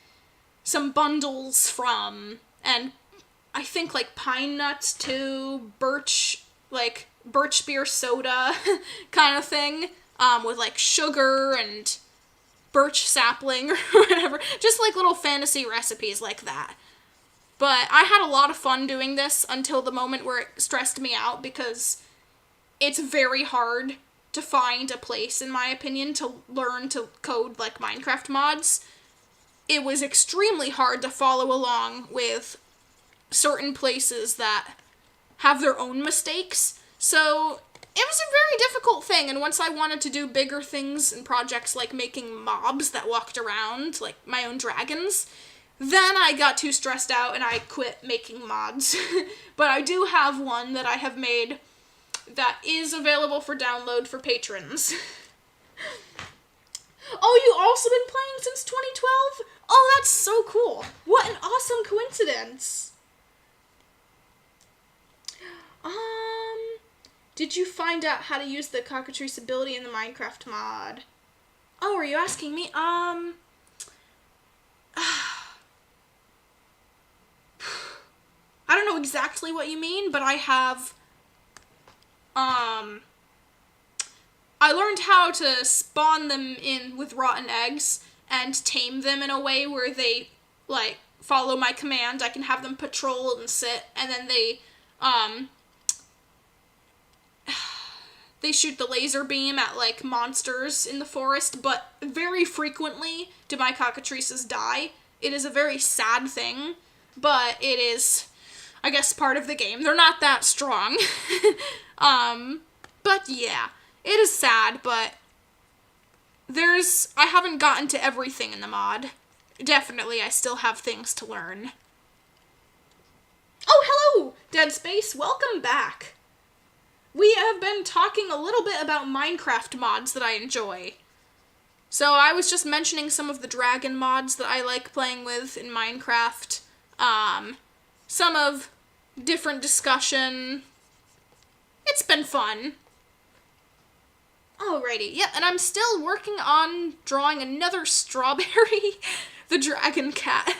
some bundles from, and I think, like, pine nuts, too, birch beer soda kind of thing, with, like, sugar and birch sapling or whatever, just, like, little fantasy recipes like that. But I had a lot of fun doing this until the moment where it stressed me out, because it's very hard to find a place, in my opinion, to learn to code, like, Minecraft mods. It was extremely hard to follow along with certain places that have their own mistakes. So it was a very difficult thing, and once I wanted to do bigger things and projects like making mobs that walked around, like my own dragons, then I got too stressed out and I quit making mods. But I do have one that I have made that is available for download for patrons. Oh, you also been playing since 2012? Oh, that's so cool. What an awesome coincidence. Did you find out how to use the cockatrice ability in the Minecraft mod? Oh, are you asking me? I don't know exactly what you mean, but I have, I learned how to spawn them in with rotten eggs and tame them in a way where they, like, follow my command. I can have them patrol and sit, and then they shoot the laser beam at, like, monsters in the forest, but very frequently do my cockatrices die. It is a very sad thing, but it is, I guess, part of the game. They're not that strong. But yeah, it is sad, but I haven't gotten to everything in the mod. Definitely, I still have things to learn. Oh, hello, Dead Space. Welcome back. We have been talking a little bit about Minecraft mods that I enjoy. So I was just mentioning some of the dragon mods that I like playing with in Minecraft. Some of different discussion. It's been fun. Alrighty, yeah, and I'm still working on drawing another strawberry, the dragon cat.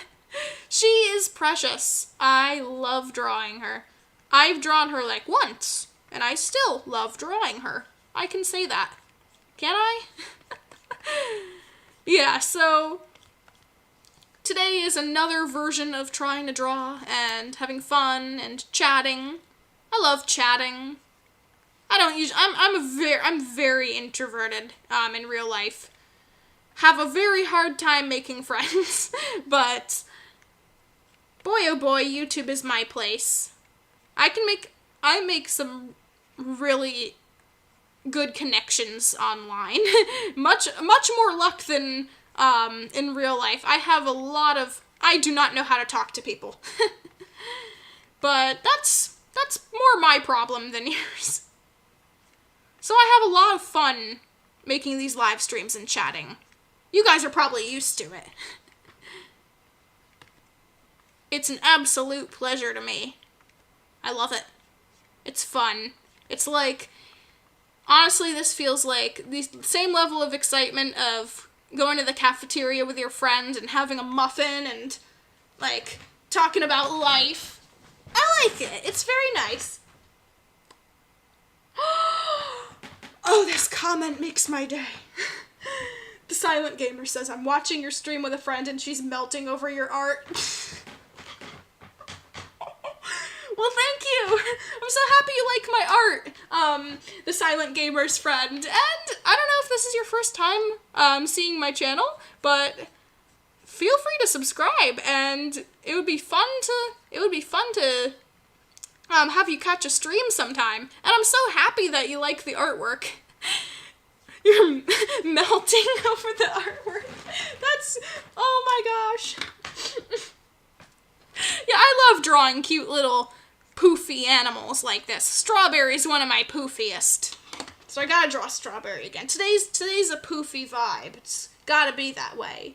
She is precious. I love drawing her. I've drawn her, like, once, and I still love drawing her. I can say that. Can I? Yeah, so today is another version of trying to draw and having fun and chatting. I love chatting. I don't usually, I'm very introverted, in real life. Have a very hard time making friends, but boy oh boy, YouTube is my place. I make some really good connections online. much more luck than, in real life. I do not know how to talk to people. But that's more my problem than yours. So I have a lot of fun making these live streams and chatting. You guys are probably used to it. It's an absolute pleasure to me. I love it. It's fun. It's like, honestly, this feels like the same level of excitement of going to the cafeteria with your friend and having a muffin and, like, talking about life. I like it. It's very nice. Oh, this comment makes my day. The Silent Gamer says, I'm watching your stream with a friend and she's melting over your art. Well, thank you. I'm so happy you like my art, the Silent Gamer's friend. And I don't know if this is your first time seeing my channel, but feel free to subscribe, and it would be fun to have you catch a stream sometime. And I'm so happy that you like the artwork. You're melting over the artwork. That's, oh my gosh. Yeah, I love drawing cute little poofy animals like this. Strawberry's one of my poofiest. So I gotta draw Strawberry again. Today's a poofy vibe. It's gotta be that way.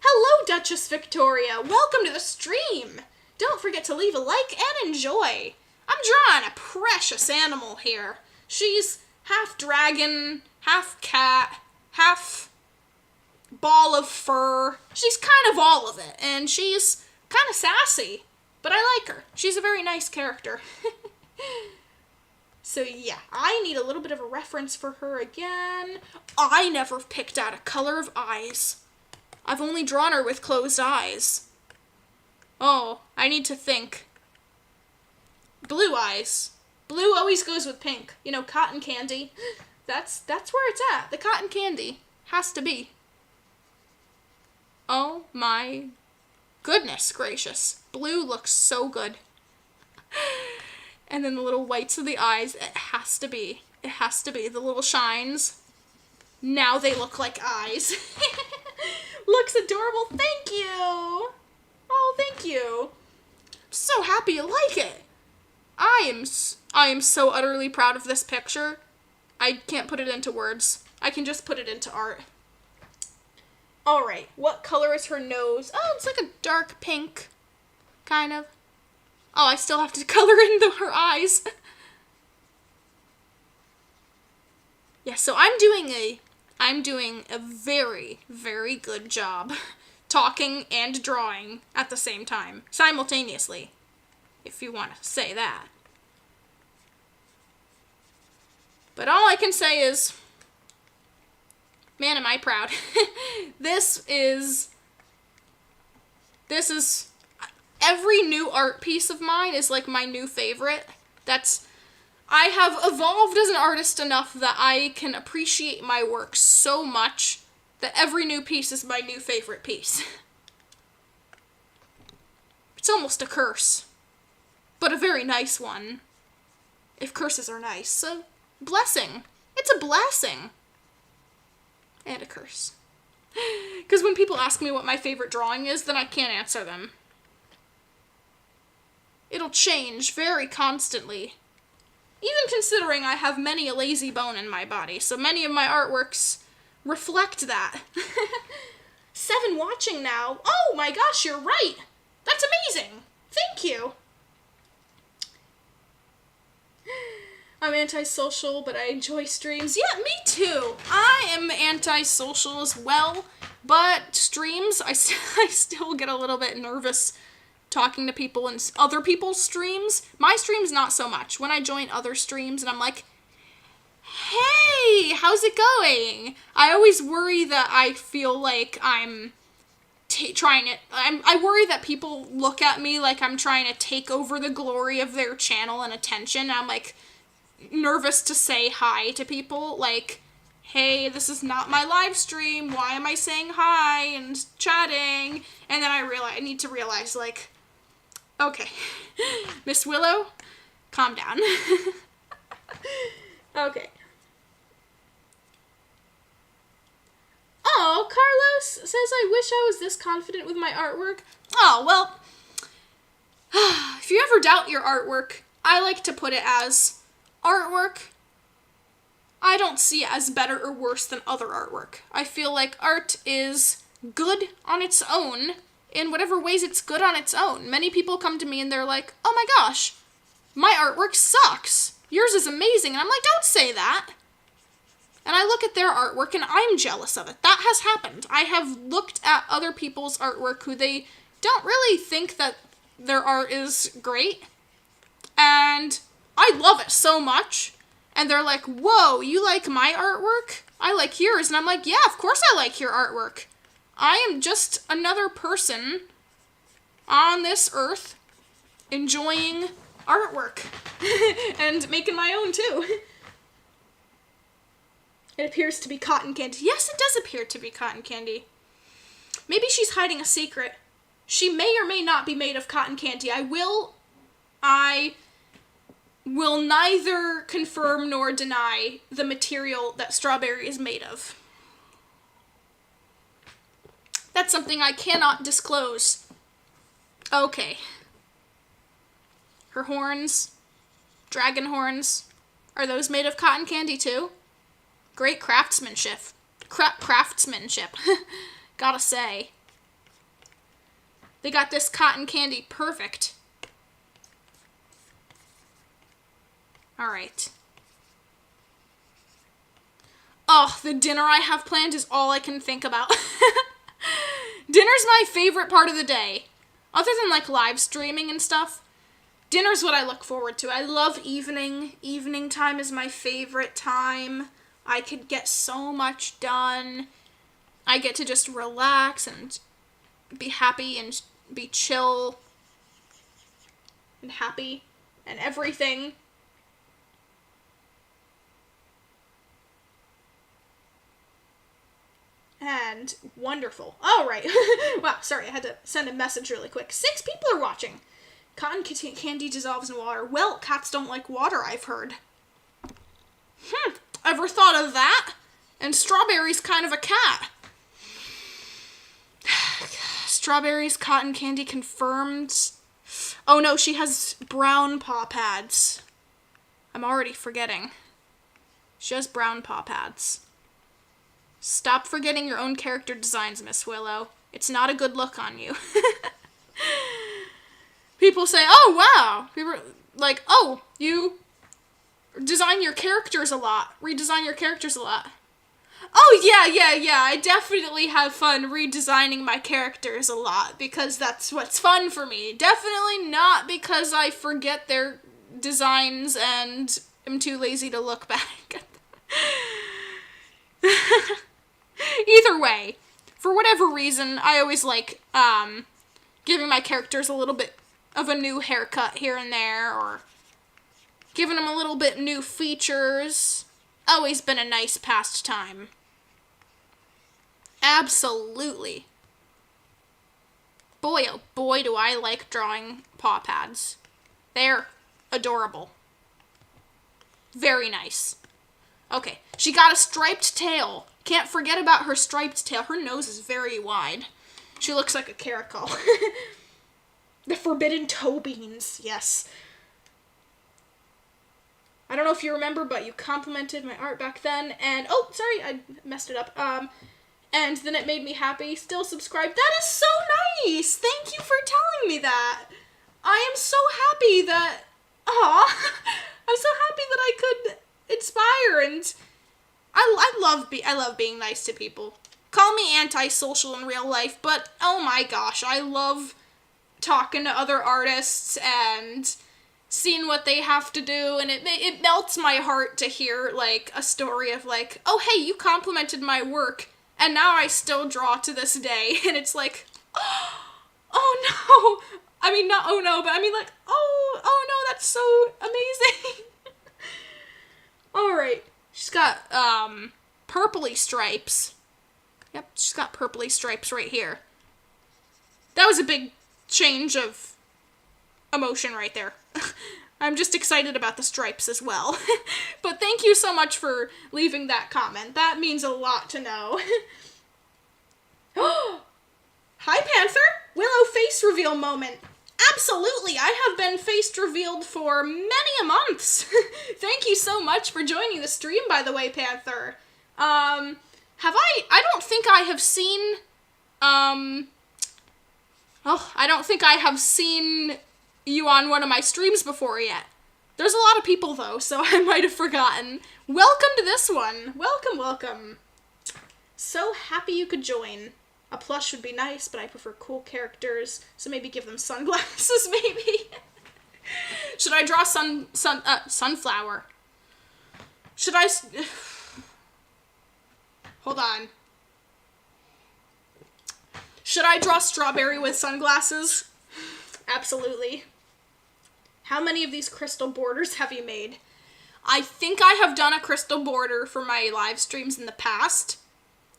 Hello, Duchess Victoria. Welcome to the stream. Don't forget to leave a like and enjoy. I'm drawing a precious animal here. She's half dragon, half cat, half ball of fur. She's kind of all of it, and she's kind of sassy, but I like her. She's a very nice character. So yeah, I need a little bit of a reference for her again. I never picked out a color of eyes. I've only drawn her with closed eyes. Oh, I need to think. Blue eyes. Blue always goes with pink. You know, cotton candy. That's where it's at. The cotton candy. Has to be. Oh my goodness gracious. Blue looks so good. And then the little whites of the eyes. It has to be. It has to be. The little shines. Now they look like eyes. Looks adorable. Thank you. Oh, thank you. I'm so happy you like it. I am so utterly proud of this picture. I can't put it into words. I can just put it into art. Alright, what color is her nose? Oh, it's like a dark pink, kind of. Oh, I still have to color in her eyes. Yeah, so I'm doing a very, very good job talking and drawing at the same time, simultaneously, if you want to say that. But all I can say is, man, am I proud. This is, every new art piece of mine is like my new favorite. I have evolved as an artist enough that I can appreciate my work so much that every new piece is my new favorite piece. It's almost a curse, but a very nice one, if curses are nice. So, blessing. It's a blessing. And a curse. Because when people ask me what my favorite drawing is, then I can't answer them. It'll change very constantly. Even considering I have many a lazy bone in my body, so many of my artworks reflect that. 7 watching now. Oh my gosh, you're right. That's amazing. Thank you. I'm antisocial, but I enjoy streams. Yeah, me too. I am antisocial as well, but streams, I still get a little bit nervous talking to people in other people's streams. My streams, not so much. When I join other streams and I'm like, hey, how's it going? I always worry that I feel like I'm trying it. I worry that people look at me like I'm trying to take over the glory of their channel and attention. I'm like nervous to say hi to people, like, hey, this is not my live stream, why am I saying hi and chatting? And then I need to realize, like, okay, Miss Willow, calm down. Okay. Oh, Carlos says, I wish I was this confident with my artwork. Oh, well, if you ever doubt your artwork, I like to put it as artwork. I don't see it as better or worse than other artwork. I feel like art is good on its own, in whatever ways it's good on its own. Many people come to me and they're like, oh my gosh, my artwork sucks. Yours is amazing. And I'm like, don't say that. And I look at their artwork and I'm jealous of it. That has happened. I have looked at other people's artwork who they don't really think that their art is great. And I love it so much. And they're like, whoa, you like my artwork? I like yours. And I'm like, yeah, of course I like your artwork. I am just another person on this earth enjoying artwork. And making my own, too. It appears to be cotton candy. Yes, it does appear to be cotton candy. Maybe she's hiding a secret. She may or may not be made of cotton candy. I will neither confirm nor deny the material that strawberry is made of. That's something I cannot disclose. Okay. Her horns, dragon horns, are those made of cotton candy too? Great craftsmanship. Craftsmanship. Gotta say. They got this cotton candy perfect. Alright. Oh, the dinner I have planned is all I can think about. Dinner's my favorite part of the day. Other than, like, live streaming and stuff, dinner's what I look forward to. I love evening. Evening time is my favorite time. I could get so much done. I get to just relax and be happy and be chill and happy and everything. And wonderful. All right. Wow, sorry, I had to send a message really quick. 6 people are watching. Cotton candy dissolves in water. Well, cats don't like water, I've heard. Ever thought of that? And Strawberry's kind of a cat. Strawberry's cotton candy confirmed. Oh no, she has brown paw pads. I'm already forgetting. She has brown paw pads. Stop forgetting your own character designs, Miss Willow. It's not a good look on you. People say, oh, wow. People are like, oh, you design your characters a lot. Redesign your characters a lot. Oh, yeah. I definitely have fun redesigning my characters a lot because that's what's fun for me. Definitely not because I forget their designs and am too lazy to look back. Either way, for whatever reason, I always like giving my characters a little bit of a new haircut here and there, or giving them a little bit new features. Always been a nice pastime. Absolutely. Boy, oh boy, do I like drawing paw pads. They're adorable. Very nice. Okay, she got a striped tail. Can't forget about her striped tail. Her nose is very wide. She looks like a caracal. The forbidden toe beans, yes. I don't know if you remember, but you complimented my art back then, and, oh, sorry, I messed it up, and then it made me happy. Still subscribed. That is so nice! Thank you for telling me that. I am so happy that, I'm so happy that I could inspire, and I love being nice to people. Call me antisocial in real life, but oh my gosh, I love talking to other artists and seeing what they have to do, and it melts my heart to hear, like, a story of, like, oh, hey, you complimented my work, and now I still draw to this day, and it's like, oh no, I mean, not oh no, but I mean, like, oh no, that's so amazing. Alright, she's got, purpley stripes. Yep, she's got purpley stripes right here. That was a big change of emotion right there. I'm just excited about the stripes as well. But thank you so much for leaving that comment. That means a lot to know. Hi, Panther! Willow face reveal moment. Absolutely, I have been face revealed for many a months. Thank you so much for joining the stream, by the way, Panther. I don't think I have seen, I don't think I have seen you on one of my streams before yet. There's a lot of people, though, so I might have forgotten. Welcome to this one. Welcome. So happy you could join. A plush would be nice, but I prefer cool characters, so maybe give them sunglasses, maybe. Should I draw sunflower? Should I... Hold on. Should I draw strawberry with sunglasses? Absolutely. How many of these crystal borders have you made? I think I have done a crystal border for my live streams in the past,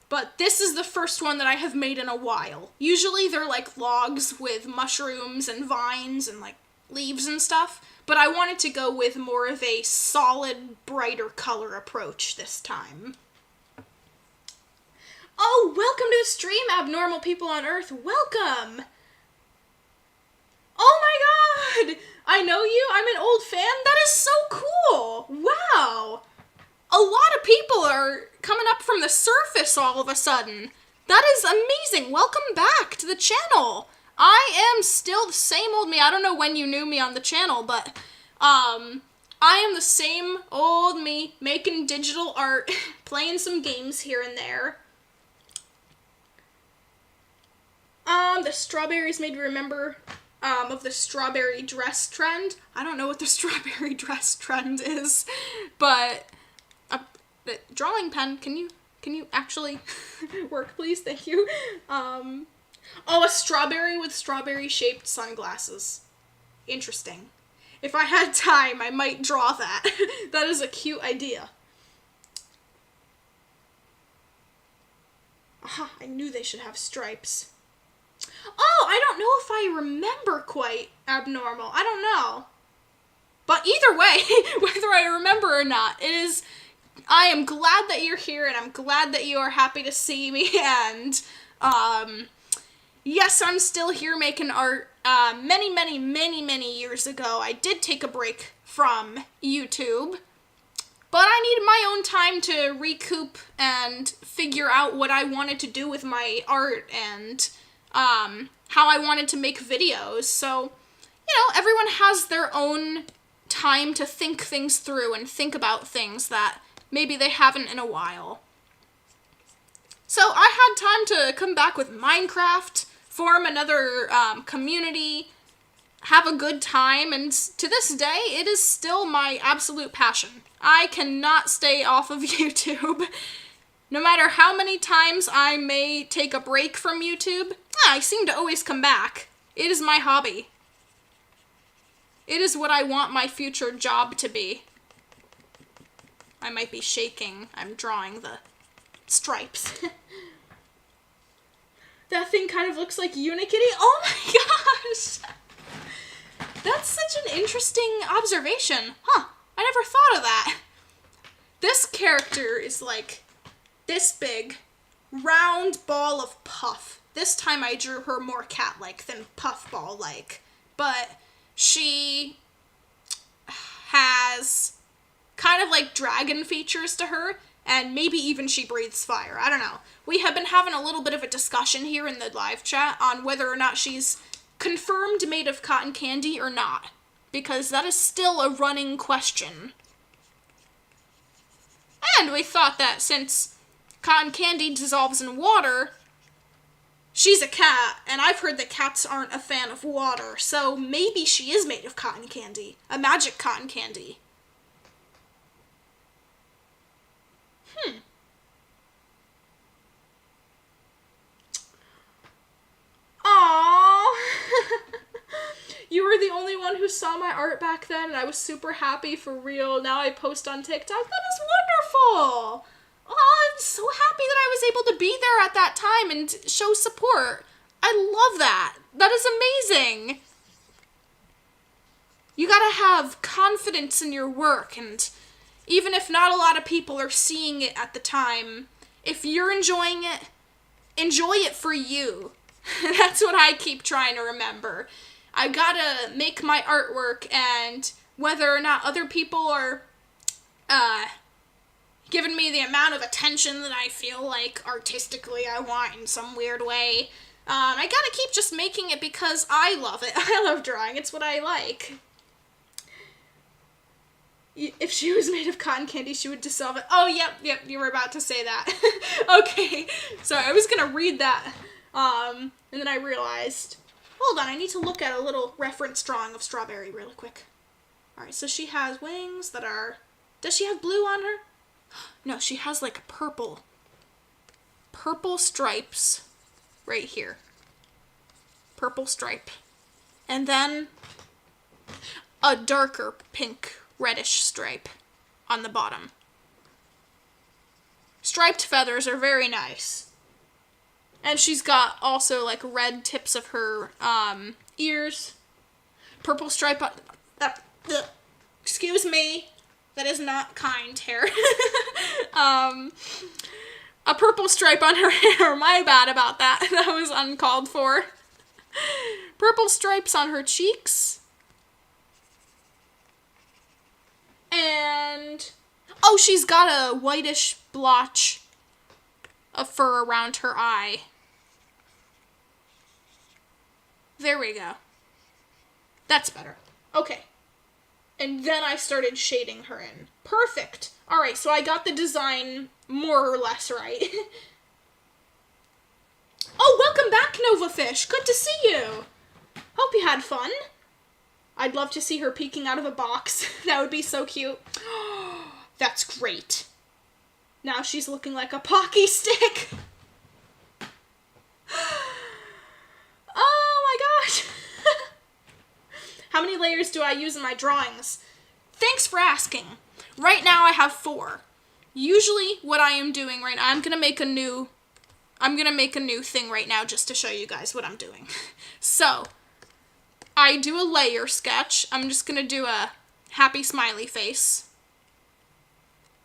but this is the first one that I have made in a while. Usually they're like logs with mushrooms and vines and like leaves and stuff, but I wanted to go with more of a solid, brighter color approach this time. Oh, welcome to the stream, Abnormal People on Earth. Welcome! Oh my god! I know you. I'm an old fan. That is so cool. Wow. A lot of people are coming up from the surface all of a sudden. That is amazing. Welcome back to the channel. I am still the same old me. I don't know when you knew me on the channel, but I am the same old me, making digital art, playing some games here and there. The strawberries made me remember of the strawberry dress trend. I don't know what the strawberry dress trend is, but the drawing pen, can you actually work, please? Thank you. Oh, a strawberry with strawberry shaped sunglasses. Interesting. If I had time, I might draw that. That is a cute idea. Aha, I knew they should have stripes. Oh, I don't know if I remember quite Abnormal. I don't know. But either way, whether I remember or not, I am glad that you're here, and I'm glad that you are happy to see me, and, yes, I'm still here making art. Many years ago, I did take a break from YouTube, but I needed my own time to recoup and figure out what I wanted to do with my art, and how I wanted to make videos. So, you know, everyone has their own time to think things through and think about things that maybe they haven't in a while. So I had time to come back with Minecraft, form another community, have a good time, and to this day, it is still my absolute passion. I cannot stay off of YouTube. No matter how many times I may take a break from YouTube, I seem to always come back. It is my hobby. It is what I want my future job to be. I might be shaking. I'm drawing the stripes. That thing kind of looks like Unikitty. Oh my gosh! That's such an interesting observation. Huh, I never thought of that. This character is like this big, round ball of puff. This time I drew her more cat-like than puffball-like. But she has kind of like dragon features to her, and maybe even she breathes fire. I don't know. We have been having a little bit of a discussion here in the live chat on whether or not she's confirmed made of cotton candy or not, because that is still a running question. And we thought that since cotton candy dissolves in water, she's a cat, and I've heard that cats aren't a fan of water, so maybe she is made of cotton candy. A magic cotton candy. Aww. You were the only one who saw my art back then, and I was super happy for real. Now I post on TikTok. That is wonderful. Oh, I'm so happy that I was able to be there at that time and show support. I love that. That is amazing. You gotta have confidence in your work, and even if not a lot of people are seeing it at the time, if you're enjoying it, enjoy it for you. That's what I keep trying to remember. I gotta make my artwork, and whether or not other people are giving me the amount of attention that I feel like artistically I want in some weird way, I gotta keep just making it because I love it. I love drawing. It's what I like. If she was made of cotton candy, she would dissolve it. Oh, yep, you were about to say that. Okay, sorry, I was gonna read that, and then I realized, hold on, I need to look at a little reference drawing of Strawberry really quick. Alright, so she has wings that are, does she have blue on her? No, she has like purple stripes right here. Purple stripe. And then, a darker pink reddish stripe on the bottom. Striped feathers are very nice. And she's got also like red tips of her ears. Purple stripe on... excuse me. That is not kind hair. A purple stripe on her hair. My bad about that. That was uncalled for. Purple stripes on her cheeks. And... oh, she's got a whitish blotch of fur around her eye. There we go. That's better. Okay. And then I started shading her in. Perfect. Alright, so I got the design more or less right. Oh, welcome back, Nova Fish. Good to see you. Hope you had fun. I'd love to see her peeking out of a box. That would be so cute. That's great. Now she's looking like a Pocky stick. Oh my gosh. How many layers do I use in my drawings? Thanks for asking. Right now I have 4. Usually what I am doing right now, I'm gonna make a new thing right now just to show you guys what I'm doing. So, I do a layer sketch. I'm just gonna do a happy smiley face.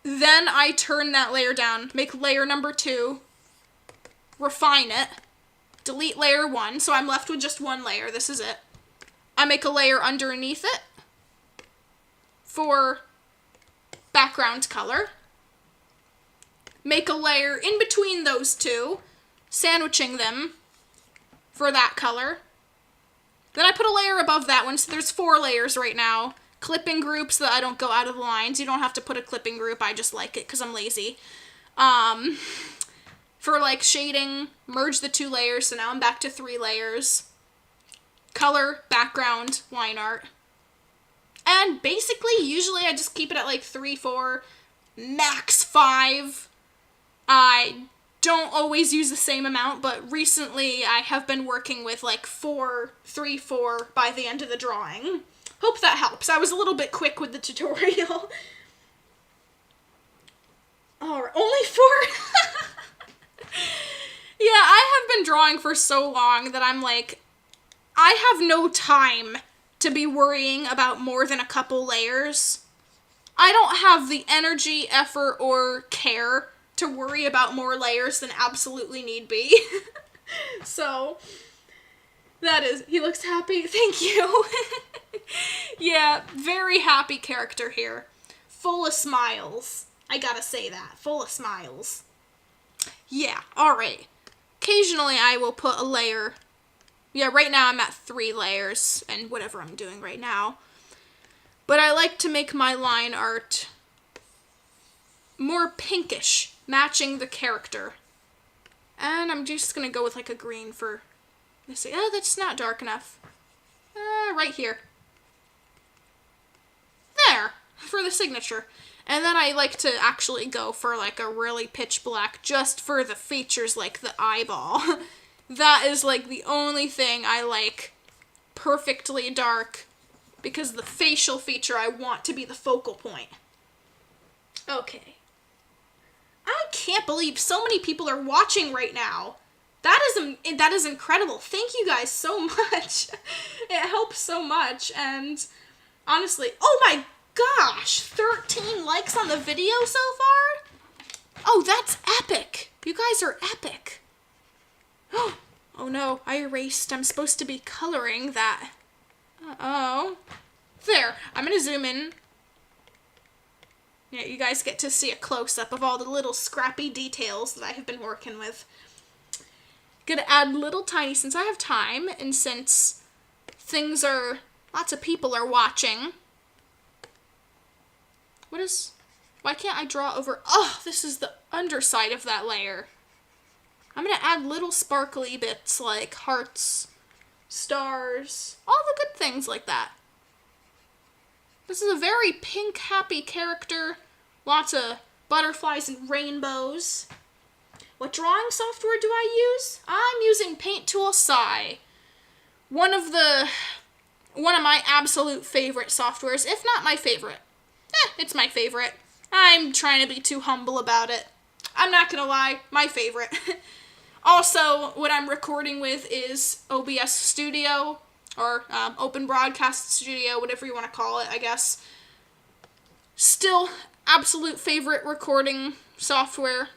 Then I turn that layer down, make layer number 2, refine it, delete layer 1, so I'm left with just 1 layer. This is it. I make a layer underneath it for background color. Make a layer in between those two, sandwiching them for that color. Then I put a layer above that one, so there's 4 layers right now. Clipping group so that I don't go out of the lines. You don't have to put a clipping group, I just like it because I'm lazy. For like shading, merge the 2 layers, so now I'm back to 3 layers. Color, background, line art. And basically, usually I just keep it at like 3, 4, max 5. I don't always use the same amount, but recently I have been working with like 4, 3, 4 by the end of the drawing. Hope that helps. I was a little bit quick with the tutorial. Alright, only 4? Yeah, I have been drawing for so long that I'm like, I have no time to be worrying about more than a couple layers. I don't have the energy, effort, or care to worry about more layers than absolutely need be. So, that is, he looks happy. Thank you. Yeah, very happy character here. Full of smiles. I gotta say that. Full of smiles. Yeah, alright. Occasionally I will put a layer. Yeah, right now I'm at 3 layers and whatever I'm doing right now. But I like to make my line art more pinkish, matching the character. And I'm just gonna go with like a green for this. Oh, that's not dark enough. Right here. There, for the signature. And then I like to actually go for like a really pitch black just for the features, like the eyeball. That is like the only thing I like perfectly dark because the facial feature I want to be the focal point. Okay. I can't believe so many people are watching right now. That is incredible. Thank you guys so much. It helps so much. And honestly, oh my gosh, 13 likes on the video so far? Oh, that's epic. You guys are epic. Oh no, I erased. I'm supposed to be coloring that. Uh-oh. There, I'm gonna zoom in. Yeah, you guys get to see a close-up of all the little scrappy details that I have been working with. Gonna add little tiny, since I have time, and since lots of people are watching. Why can't I draw over, this is the underside of that layer. I'm gonna add little sparkly bits like hearts, stars, all the good things like that. This is a very pink, happy character. Lots of butterflies and rainbows. What drawing software do I use? I'm using Paint Tool Sai. One of the one of my absolute favorite softwares, if not my favorite. It's my favorite. I'm trying to be too humble about it. I'm not gonna lie, my favorite. Also, what I'm recording with is OBS Studio, or Open Broadcast Studio, whatever you want to call it, I guess. Still, absolute favorite recording software.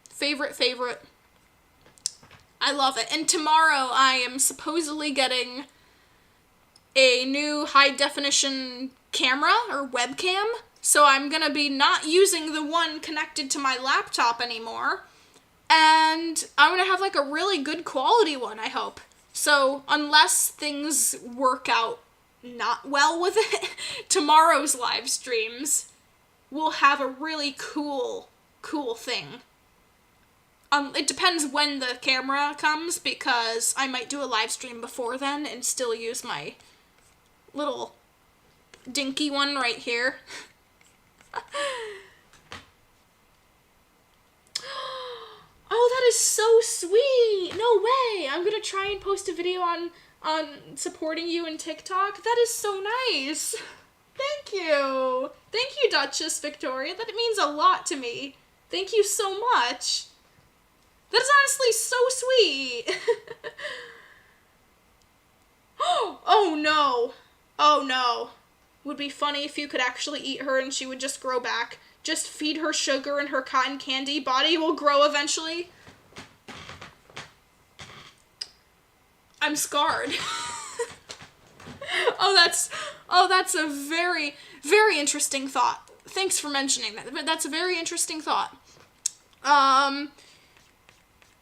Favorite. I love it. And tomorrow I am supposedly getting a new high-definition camera, or webcam. So I'm gonna be not using the one connected to my laptop anymore. And I'm gonna have like a really good quality one, I hope. So unless things work out not well with it, tomorrow's live streams will have a really cool thing. It depends when the camera comes, because I might do a live stream before then and still use my little dinky one right here. Oh, that is so sweet! No way! I'm gonna try and post a video on supporting you in TikTok. That is so nice! Thank you! Thank you, Duchess Victoria. That means a lot to me. Thank you so much. That is honestly so sweet! Oh no! Oh no. Would be funny if you could actually eat her and she would just grow back. Just feed her sugar and her cotton candy body will grow eventually. I'm scarred. Oh, that's a very, very interesting thought. Thanks for mentioning that. But that's a very interesting thought.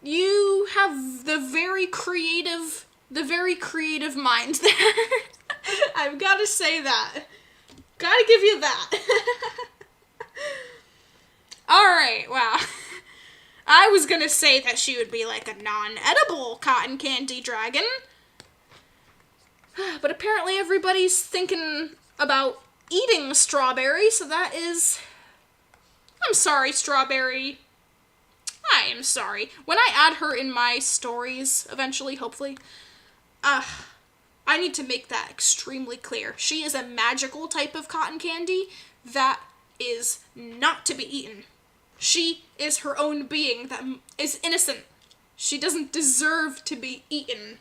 You have the very creative mind there. I've got to say that. Gotta give you that. Alright, wow. I was gonna say that she would be like a non-edible cotton candy dragon. But apparently everybody's thinking about eating Strawberry, so that is... I'm sorry, Strawberry. I am sorry. When I add her in my stories, eventually, hopefully, I need to make that extremely clear. She is a magical type of cotton candy that is not to be eaten. She is her own being that is innocent. She doesn't deserve to be eaten.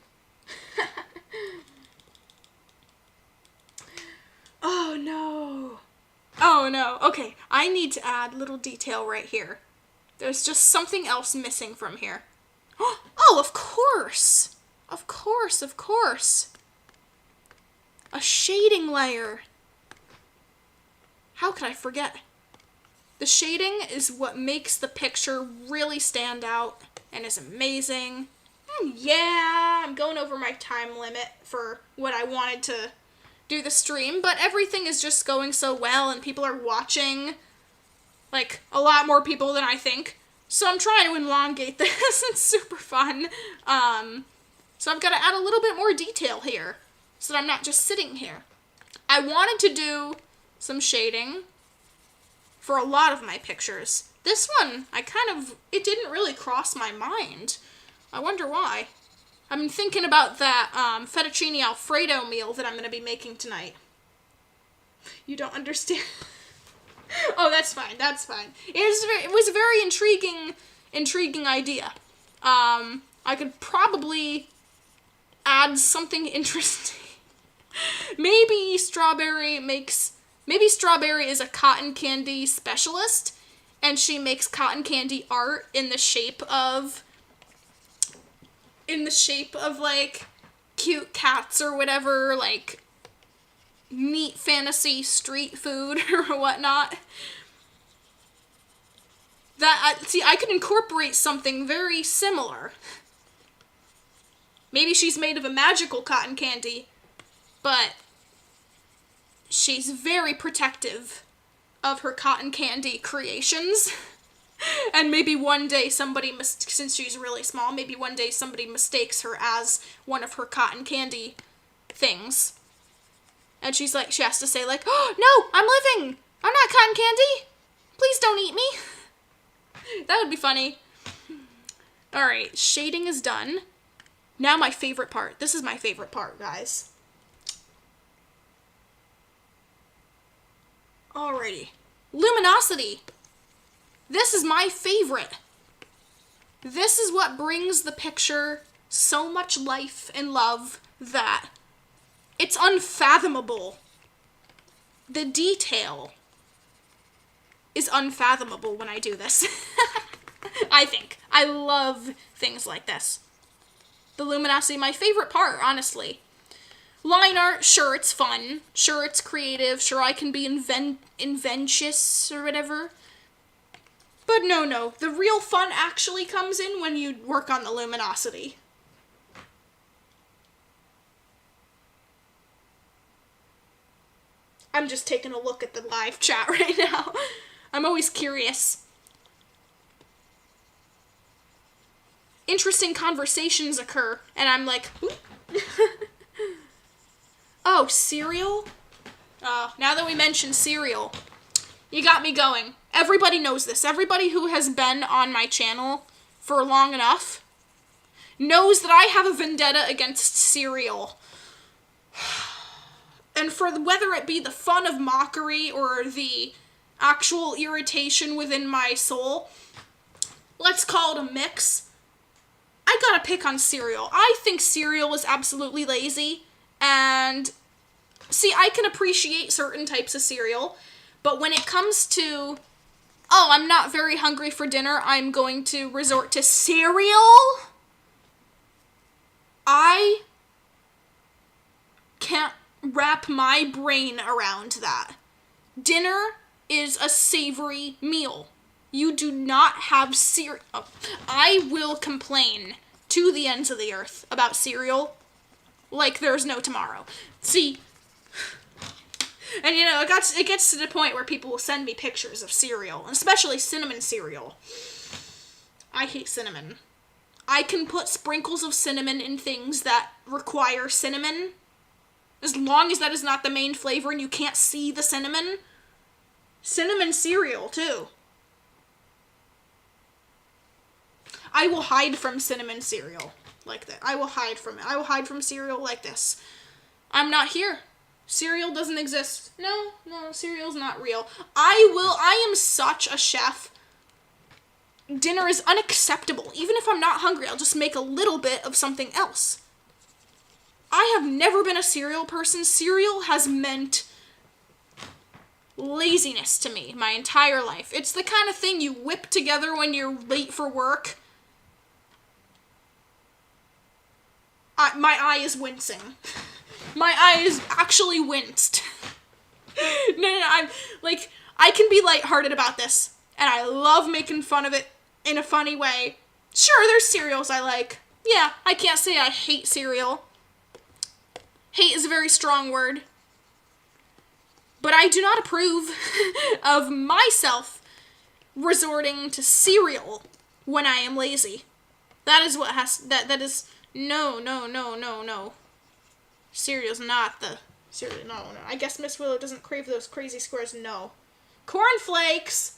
Oh no. Oh no. Okay, I need to add a little detail right here. There's just something else missing from here. Oh, of course. Of course. A shading layer. How could I forget? The shading is what makes the picture really stand out and is amazing. And yeah, I'm going over my time limit for what I wanted to do the stream, but everything is just going so well and people are watching. Like, a lot more people than I think. So I'm trying to elongate this. It's super fun. So I've got to add a little bit more detail here so that I'm not just sitting here. I wanted to do some shading for a lot of my pictures. This one, it didn't really cross my mind. I wonder why. I've been thinking about that fettuccine Alfredo meal that I'm going to be making tonight. You don't understand? Oh, that's fine. It was a very intriguing idea. I could probably add something interesting. Maybe Strawberry is a cotton candy specialist, and she makes cotton candy art in the shape of like cute cats or whatever, like neat fantasy street food or whatnot. I could incorporate something very similar. Maybe she's made of a magical cotton candy, but she's very protective of her cotton candy creations. And maybe one day since she's really small, maybe one day somebody mistakes her as one of her cotton candy things. And she has to say like, "Oh, no, I'm living! I'm not cotton candy! Please don't eat me!" That would be funny. Alright, shading is done. Now my favorite part. This is my favorite part, guys. Alrighty. Luminosity. This is my favorite. This is what brings the picture so much life and love that it's unfathomable. The detail is unfathomable when I do this. I think. I love things like this. The luminosity, my favorite part, honestly. Line art, sure, it's fun. Sure, it's creative. Sure, I can be inventious or whatever. But no. The real fun actually comes in when you work on the luminosity. I'm just taking a look at the live chat right now. I'm always curious. Interesting conversations occur, and I'm like, oh, cereal? Now that we mentioned cereal, you got me going. Everybody knows this. Everybody who has been on my channel for long enough knows that I have a vendetta against cereal. And for whether it be the fun of mockery or the actual irritation within my soul, let's call it a mix. I gotta pick on cereal. I think cereal is absolutely lazy, and see, I can appreciate certain types of cereal, but when it comes to, oh, I'm not very hungry for dinner, I'm going to resort to cereal, I can't wrap my brain around that. Dinner is a savory meal. You do not have cereal. Oh, I will complain to the ends of the earth about cereal like there's no tomorrow. See, and you know, it gets to the point where people will send me pictures of cereal, especially cinnamon cereal. I hate cinnamon. I can put sprinkles of cinnamon in things that require cinnamon, as long as that is not the main flavor and you can't see the cinnamon. Cinnamon cereal, too. I will hide from cinnamon cereal like that. I will hide from it. I will hide from cereal like this. I'm not here. Cereal doesn't exist. No, cereal's not real. I am such a chef. Dinner is unacceptable. Even if I'm not hungry, I'll just make a little bit of something else. I have never been a cereal person. Cereal has meant laziness to me my entire life. It's the kind of thing you whip together when you're late for work. My eye is wincing. My eye is actually winced. No, I'm like, I can be lighthearted about this, and I love making fun of it in a funny way. Sure, there's cereals I like. Yeah, I can't say I hate cereal. Hate is a very strong word. But I do not approve of myself resorting to cereal when I am lazy. That is what that is, no. Cereal's not the cereal, no. I guess Miss Willow doesn't crave those crazy squares, no. Cornflakes!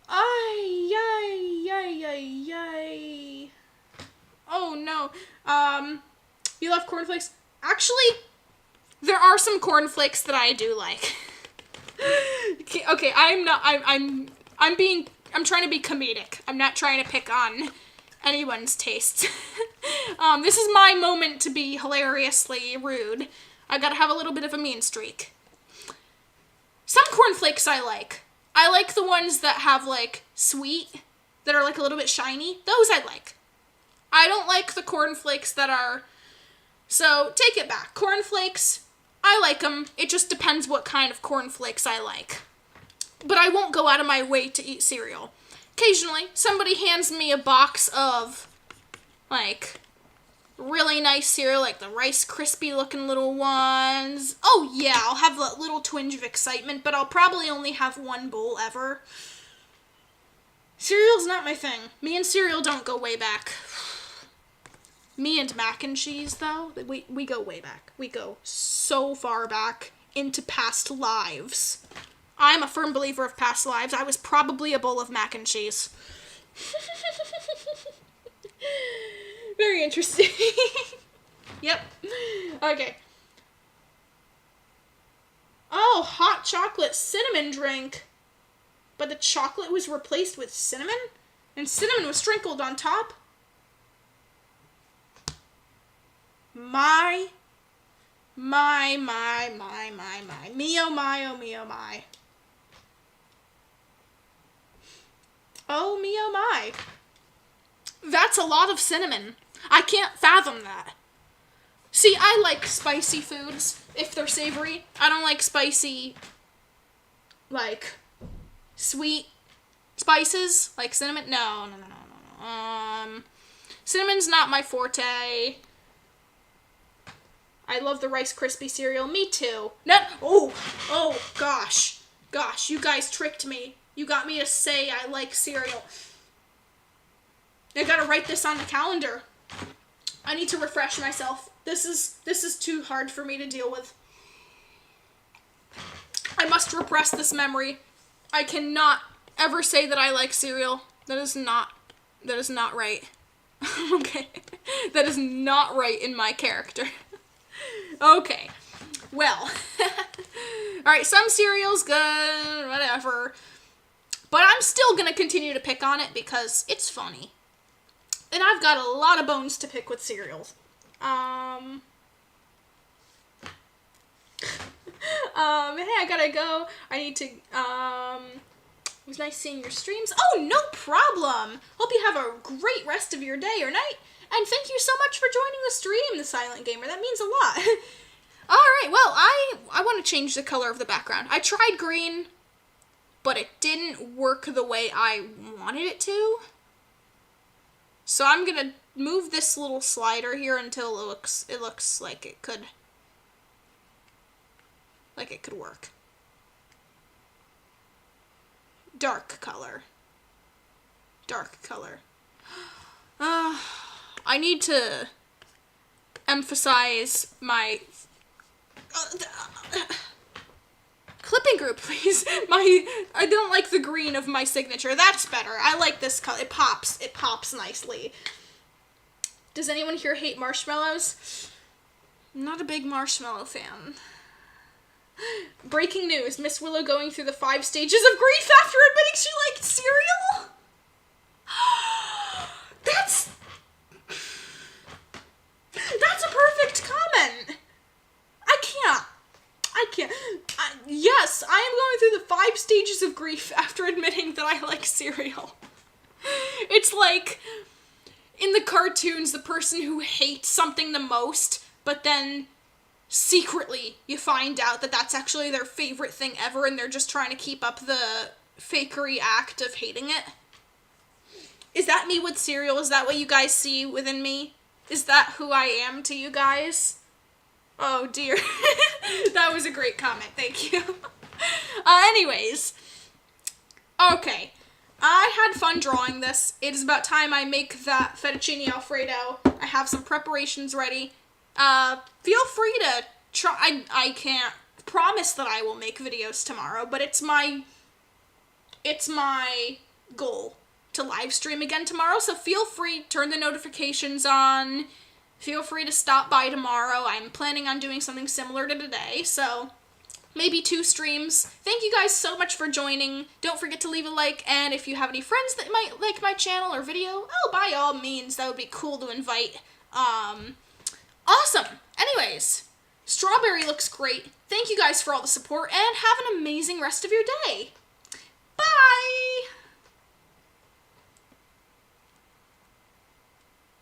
Ay. Oh no. You love cornflakes? Actually, there are some cornflakes that I do like. Okay, I'm trying to be comedic. I'm not trying to pick on anyone's tastes. This is my moment to be hilariously rude. I gotta have a little bit of a mean streak. Some cornflakes I like. I like the ones that have, sweet, that are, a little bit shiny. Those I like. I don't like the cornflakes that are... So, take it back. Cornflakes, I like them. It just depends what kind of cornflakes I like. But I won't go out of my way to eat cereal. Occasionally, somebody hands me a box of, really nice cereal, like the Rice Krispie looking little ones. Oh yeah, I'll have a little twinge of excitement, but I'll probably only have one bowl ever. Cereal's not my thing. Me and cereal don't go way back. Me and mac and cheese, though, we go way back. We go so far back into past lives. I'm a firm believer of past lives. I was probably a bowl of mac and cheese. Very interesting. Yep. Okay. Oh, hot chocolate cinnamon drink. But the chocolate was replaced with cinnamon? And cinnamon was sprinkled on top? My. Me oh my, oh me oh my. Oh me oh my. That's a lot of cinnamon. I can't fathom that. See, I like spicy foods if they're savory. I don't like spicy, like, sweet spices, like cinnamon. No. Cinnamon's not my forte. I love the Rice Krispie cereal. Me too. No. Oh, gosh, you guys tricked me. You got me to say I like cereal. I gotta write this on the calendar. I need to refresh myself. This is too hard for me to deal with. I must repress this memory. I cannot ever say that I like cereal. That is not right. Okay. That is not right in my character. Okay. Well. Alright, some cereal's good, whatever. But I'm still gonna continue to pick on it because it's funny. And I've got a lot of bones to pick with cereals. Hey, I gotta go. I need to, it was nice seeing your streams. Oh, no problem. Hope you have a great rest of your day or night. And thank you so much for joining the stream, The Silent Gamer. That means a lot. Alright, well, I want to change the color of the background. I tried green, but it didn't work the way I wanted it to. So I'm gonna move this little slider here until it looks like it could work. Dark color. I need to emphasize my clipping group, please. I don't like the green of my signature. That's better. I like this color. It pops nicely. Does anyone here hate marshmallows? I'm not a big marshmallow fan. Breaking news. Miss Willow going through the 5 stages of grief after admitting she liked cereal? That's a perfect comment. Yes, I am going through the 5 stages of grief after admitting that I like cereal. It's like in the cartoons, the person who hates something the most, but then secretly you find out that that's actually their favorite thing ever and they're just trying to keep up the fakery act of hating it. Is that me with cereal? Is that what you guys see within me? Is that who I am to you guys? Oh dear. That was a great comment. Thank you. Anyways. Okay. I had fun drawing this. It is about time I make that fettuccine alfredo. I have some preparations ready. Feel free to try. I can't promise that I will make videos tomorrow, but it's my goal to live stream again tomorrow, so feel free, turn the notifications on. Feel free to stop by tomorrow. I'm planning on doing something similar to today, so maybe 2 streams. Thank you guys so much for joining. Don't forget to leave a like, and if you have any friends that might like my channel or video, oh, by all means, that would be cool to invite. Awesome. Anyways, strawberry looks great. Thank you guys for all the support, and have an amazing rest of your day. Bye!